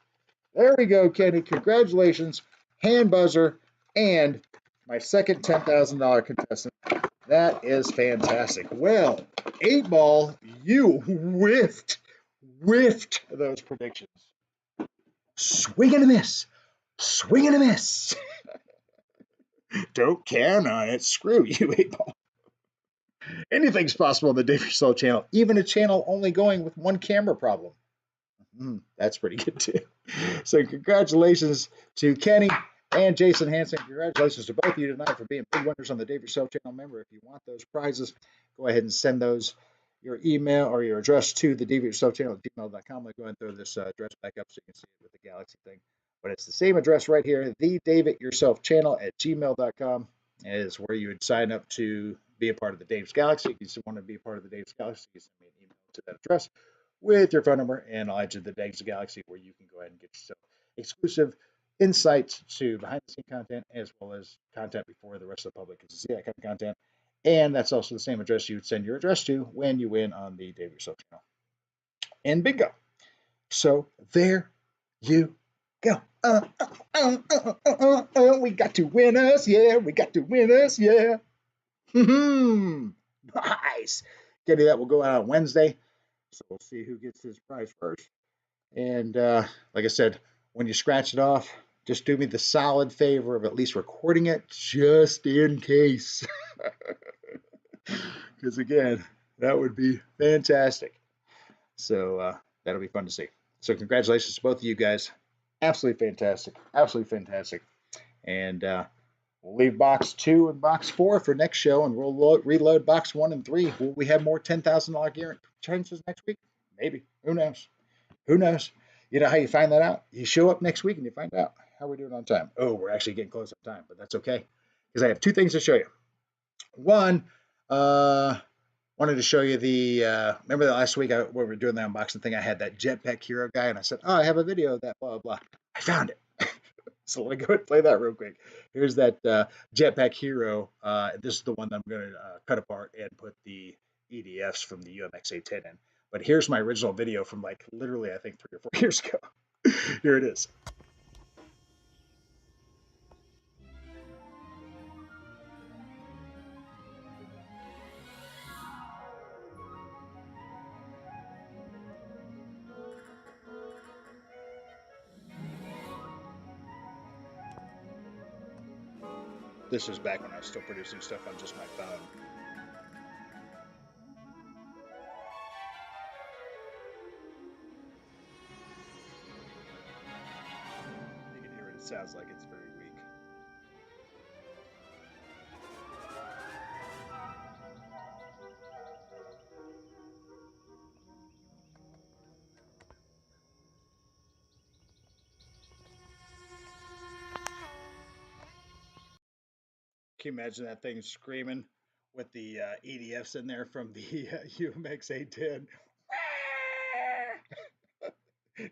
There we go, Kenny. Congratulations. Hand buzzer and my second $10,000 contestant. That is fantastic. Well, 8 Ball, you whiffed those predictions. Swing and a miss. Swing and a miss. Don't count on it. Screw you, 8 Ball. Anything's possible on the Dave Yourself channel, even a channel only going with 1 camera problem. That's pretty good too. So congratulations to Kenny and Jason Hanson. Congratulations to both of you tonight for being big winners on the Dave Yourself channel. Remember, if you want those prizes, go ahead and send those your email or your address to the Dave Yourself channel at gmail.com. I'll go ahead and throw this address back up so you can see it with the Galaxy thing. But it's the same address right here, the David Yourself channel at gmail.com is where you would sign up to be a part of the Dave's Galaxy. If you just want to be a part of the Dave's Galaxy, you send me an email to that address with your phone number, and I'll add you to the Dave's Galaxy where you can go ahead and get yourself exclusive insights to behind-the-scenes content as well as content before the rest of the public can see that kind of content. And that's also the same address you would send your address to when you win on the Dave Yourself channel. And bingo. So there you go. We got to win us, yeah. We got to win us, yeah. Nice. Kenny, that will go out on Wednesday. So we'll see who gets his prize first. And like I said, when you scratch it off, just do me the solid favor of at least recording it just in case. Because again, that would be fantastic. So that'll be fun to see. So congratulations to both of you guys. Absolutely fantastic. Absolutely fantastic. And we'll leave box 2 and box 4 for next show, and we'll reload box 1 and 3. Will we have more $10,000 guarantee chances next week? Maybe. Who knows? Who knows? You know how you find that out? You show up next week and you find out how we're doing on time. Oh, we're actually getting close on time, but that's okay because I have 2 things to show you. One, wanted to show you the, remember that last week when we were doing the unboxing thing, I had that Jetpack Hero guy and I said, oh, I have a video of that, blah, blah, blah. I found it. So let me go ahead and play that real quick. Here's that Jetpack Hero. This is the one that I'm going to cut apart and put the EDFs from the UMX-810 in. But here's my original video from like literally, I think 3 or 4 years ago. Here it is. This is back when I was still producing stuff on just my phone. You can hear it. It sounds like it's very weak. Can you imagine that thing screaming with the EDFs in there from the UMX 810?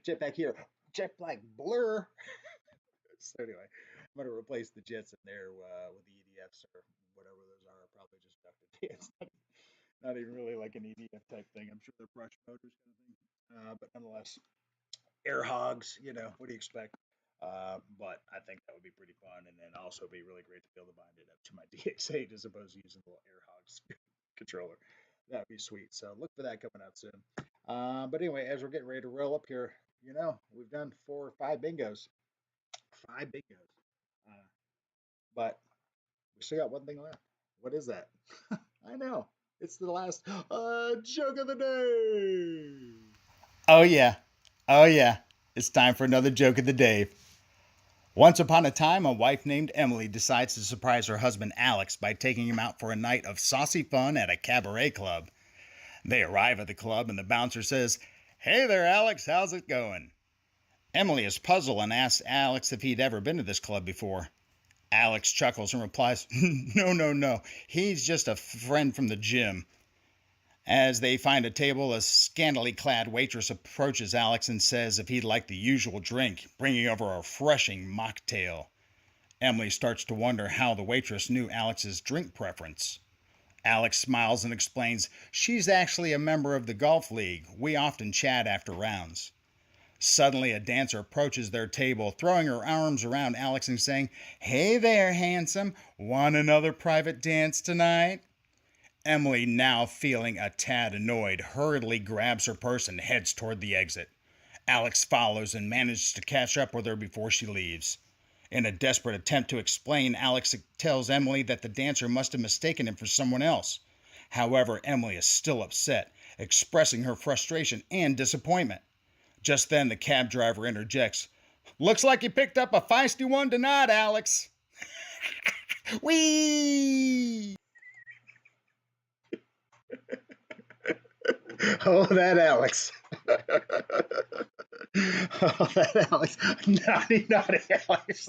Jetpack here. Jetpack blur. So anyway, I'm gonna replace the jets in there with the EDFs or whatever those are. Probably just ducted. It's not even really like an EDF type thing. I'm sure they're brush motors kind of thing. But nonetheless, air hogs. You know, what do you expect? But I think that would be pretty fun, and then also be really great to be able to bind it up to my DX8 as opposed to using the little air hogs controller. That'd be sweet. So look for that coming out soon. But anyway, as we're getting ready to roll up here, you know, we've done 4 or 5 bingos. 5 bingos. Uh, but we still got one thing left. What is that? I know. It's the last joke of the day. Oh, yeah. Oh, yeah. It's time for another joke of the day. Once upon a time, a wife named Emily decides to surprise her husband Alex by taking him out for a night of saucy fun at a cabaret club. They arrive at the club, and the bouncer says, "Hey there, Alex, how's it going?" Emily is puzzled and asks Alex if he'd ever been to this club before. Alex chuckles and replies, "No, no, no. He's just a friend from the gym." As they find a table, a scantily clad waitress approaches Alex and says if he'd like the usual drink, bringing over a refreshing mocktail. Emily starts to wonder how the waitress knew Alex's drink preference. Alex smiles and explains she's actually a member of the golf league. We often chat after rounds. Suddenly, a dancer approaches their table, throwing her arms around Alex and saying, "Hey there, handsome. Want another private dance tonight?" Emily, now feeling a tad annoyed, hurriedly grabs her purse and heads toward the exit. Alex follows and manages to catch up with her before she leaves. In a desperate attempt to explain, Alex tells Emily that the dancer must have mistaken him for someone else. However, Emily is still upset, expressing her frustration and disappointment. Just then, the cab driver interjects, "Looks like you picked up a feisty one tonight, Alex." Whee! Oh, that Alex. Oh, that Alex. Naughty, naughty Alex.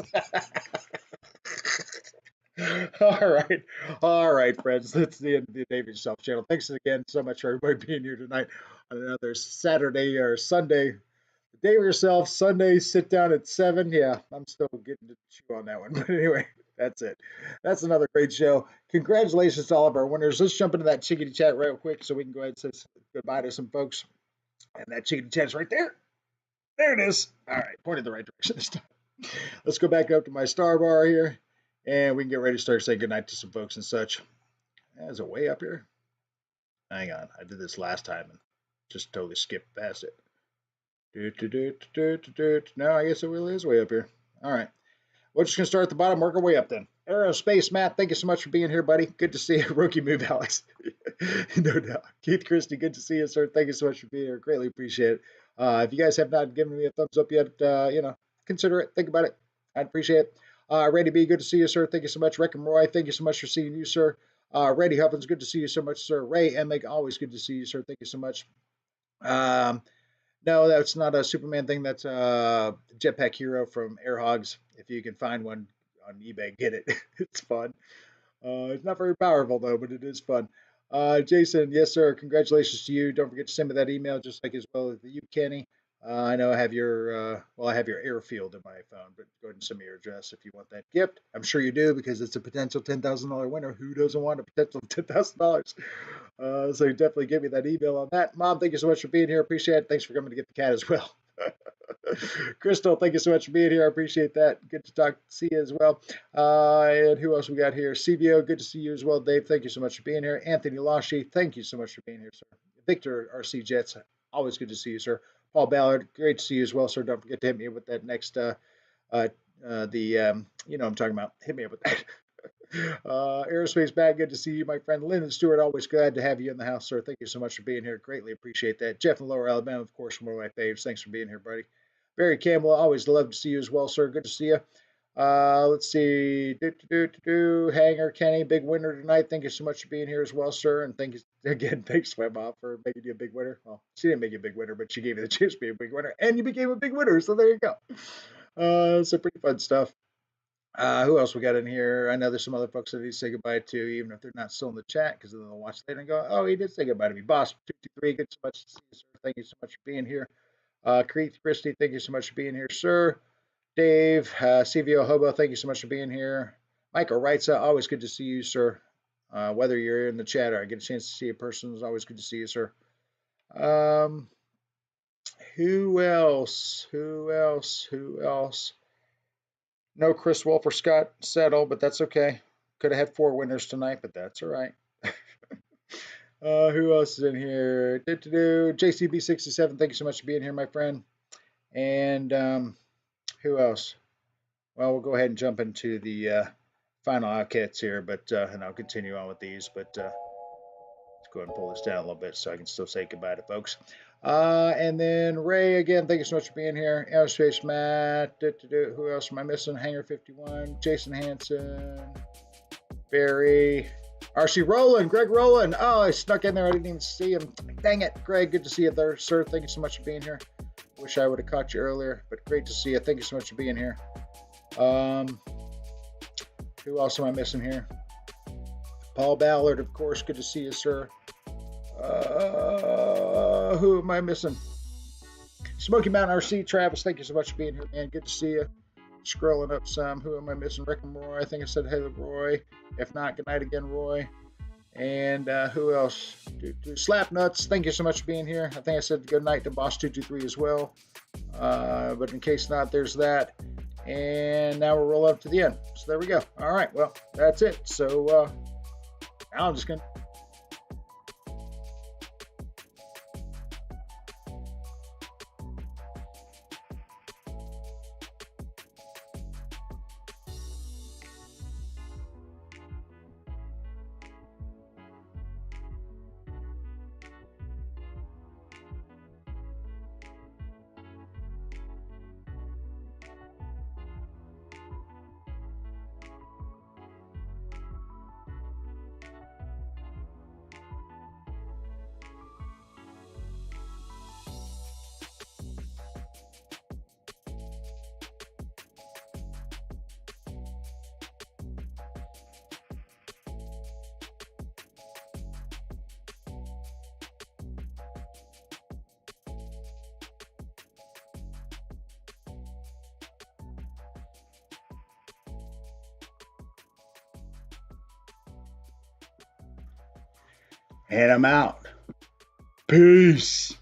All right. All right, friends. That's the end of the David Self channel. Thanks again so much for everybody being here tonight on another Saturday or Sunday. The day of yourself, Sunday, sit down at 7. Yeah, I'm still getting to chew on that one. But anyway, that's it. That's another great show. Congratulations to all of our winners. Let's jump into that chickadee chat real quick so we can go ahead and say goodbye to some folks. And that chickadee chat's right there. There it is. All right, pointed the right direction this time. Let's go back up to my star bar here, and we can get ready to start saying goodnight to some folks and such. Is it way up here? Hang on, I did this last time and just totally skipped past it. No, I guess it really is way up here. All right. We're just going to start at the bottom, work our way up then. Aerospace Matt, thank you so much for being here, buddy. Good to see you. Rookie move, Alex. No doubt. Keith Christie, good to see you, sir. Thank you so much for being here. Greatly appreciate it. If you guys have not given me a thumbs up yet, consider it. Think about it. I'd appreciate it. Randy B, good to see you, sir. Thank you so much. Rick and Roy, thank you so much for seeing you, sir. Randy Huffins, good to see you so much, sir. Ray Emick, always good to see you, sir. Thank you so much. No, that's not a Superman thing. That's a Jetpack Hero from Air Hogs. If you can find one on eBay, get it. It's fun. It's not very powerful though, but it is fun. Jason, yes sir. Congratulations to you. Don't forget to send me that email, just like as well as you, Kenny. I know I have your I have your airfield in my phone, but go ahead and send me your address if you want that gift. I'm sure you do because it's a potential $10,000 winner. Who doesn't want a potential $10,000? So definitely give me that email on that. Mom, thank you so much for being here. Appreciate it. Thanks for coming to get the cat as well. Crystal, thank you so much for being here. I appreciate that. Good to see you as well. And who else we got here? CBO, good to see you as well. Dave, thank you so much for being here. Anthony Lashi, thank you so much for being here, sir. Victor RC Jets, always good to see you, sir. Paul Ballard, great to see you as well, sir. Don't forget to hit me with that next, you know what I'm talking about. Hit me up with that. Aerospace Bag, good to see you, my friend. Lyndon Stewart, always glad to have you in the house, sir. Thank you so much for being here. Greatly appreciate that. Jeff in Lower Alabama, of course, one of my faves. Thanks for being here, buddy. Barry Campbell, always love to see you as well, sir. Good to see you. Let's see. Hanger Kenny, big winner tonight. Thank you so much for being here as well, sir. And thank you again. Thanks, Webma, for making you a big winner. Well, she didn't make you a big winner, but she gave you the chance to be a big winner, and you became a big winner. So there you go. So pretty fun stuff. Who else we got in here? I know there's some other folks that I need to say goodbye to, even if they're not still in the chat, because then they'll watch later and go, "Oh, he did say goodbye to me." Boss 223, good so much to see you, sir. Thank you so much for being here. Creeth Christie, thank you so much for being here, sir. Dave, CVO Hobo, thank you so much for being here. Michael Wrightsa, always good to see you, sir. Whether you're in the chat or I get a chance to see a person, it's always good to see you, sir. Who else? Who else? Who else? No Chris Wolf or Scott Settle, but that's okay. Could have had 4 winners tonight, but that's all right. Who else is in here? JCB67, thank you so much for being here, my friend. And who else? Well, we'll go ahead and jump into the final outcasts here, but and I'll continue on with these. But let's go ahead and pull this down a little bit so I can still say goodbye to folks. And then Ray, again, thank you so much for being here. Aerospace Matt. Who else am I missing? Hanger 51. Jason Hanson. Barry. RC Rowland. Greg Rowland. Oh, I snuck in there. I didn't even see him. Dang it. Greg, good to see you there, sir. Thank you so much for being here. Wish I would have caught you earlier, but great to see you. Thank you so much for being here. Who else am I missing here? Paul Ballard, of course. Good to see you, sir. Who am I missing? Smoky Mountain RC, Travis, thank you so much for being here, man. Good to see you. Scrolling up some. Who am I missing? Rick and Roy. I think I said hey to Roy. If not, good night again, Roy. And who else? Slap Nuts, thank you so much for being here. I think I said good night to Boss 223 as well. But in case not, there's that. And now we're rolling up to the end. So there we go. All right, well, that's it. So now I'm just going to and I'm out. Peace.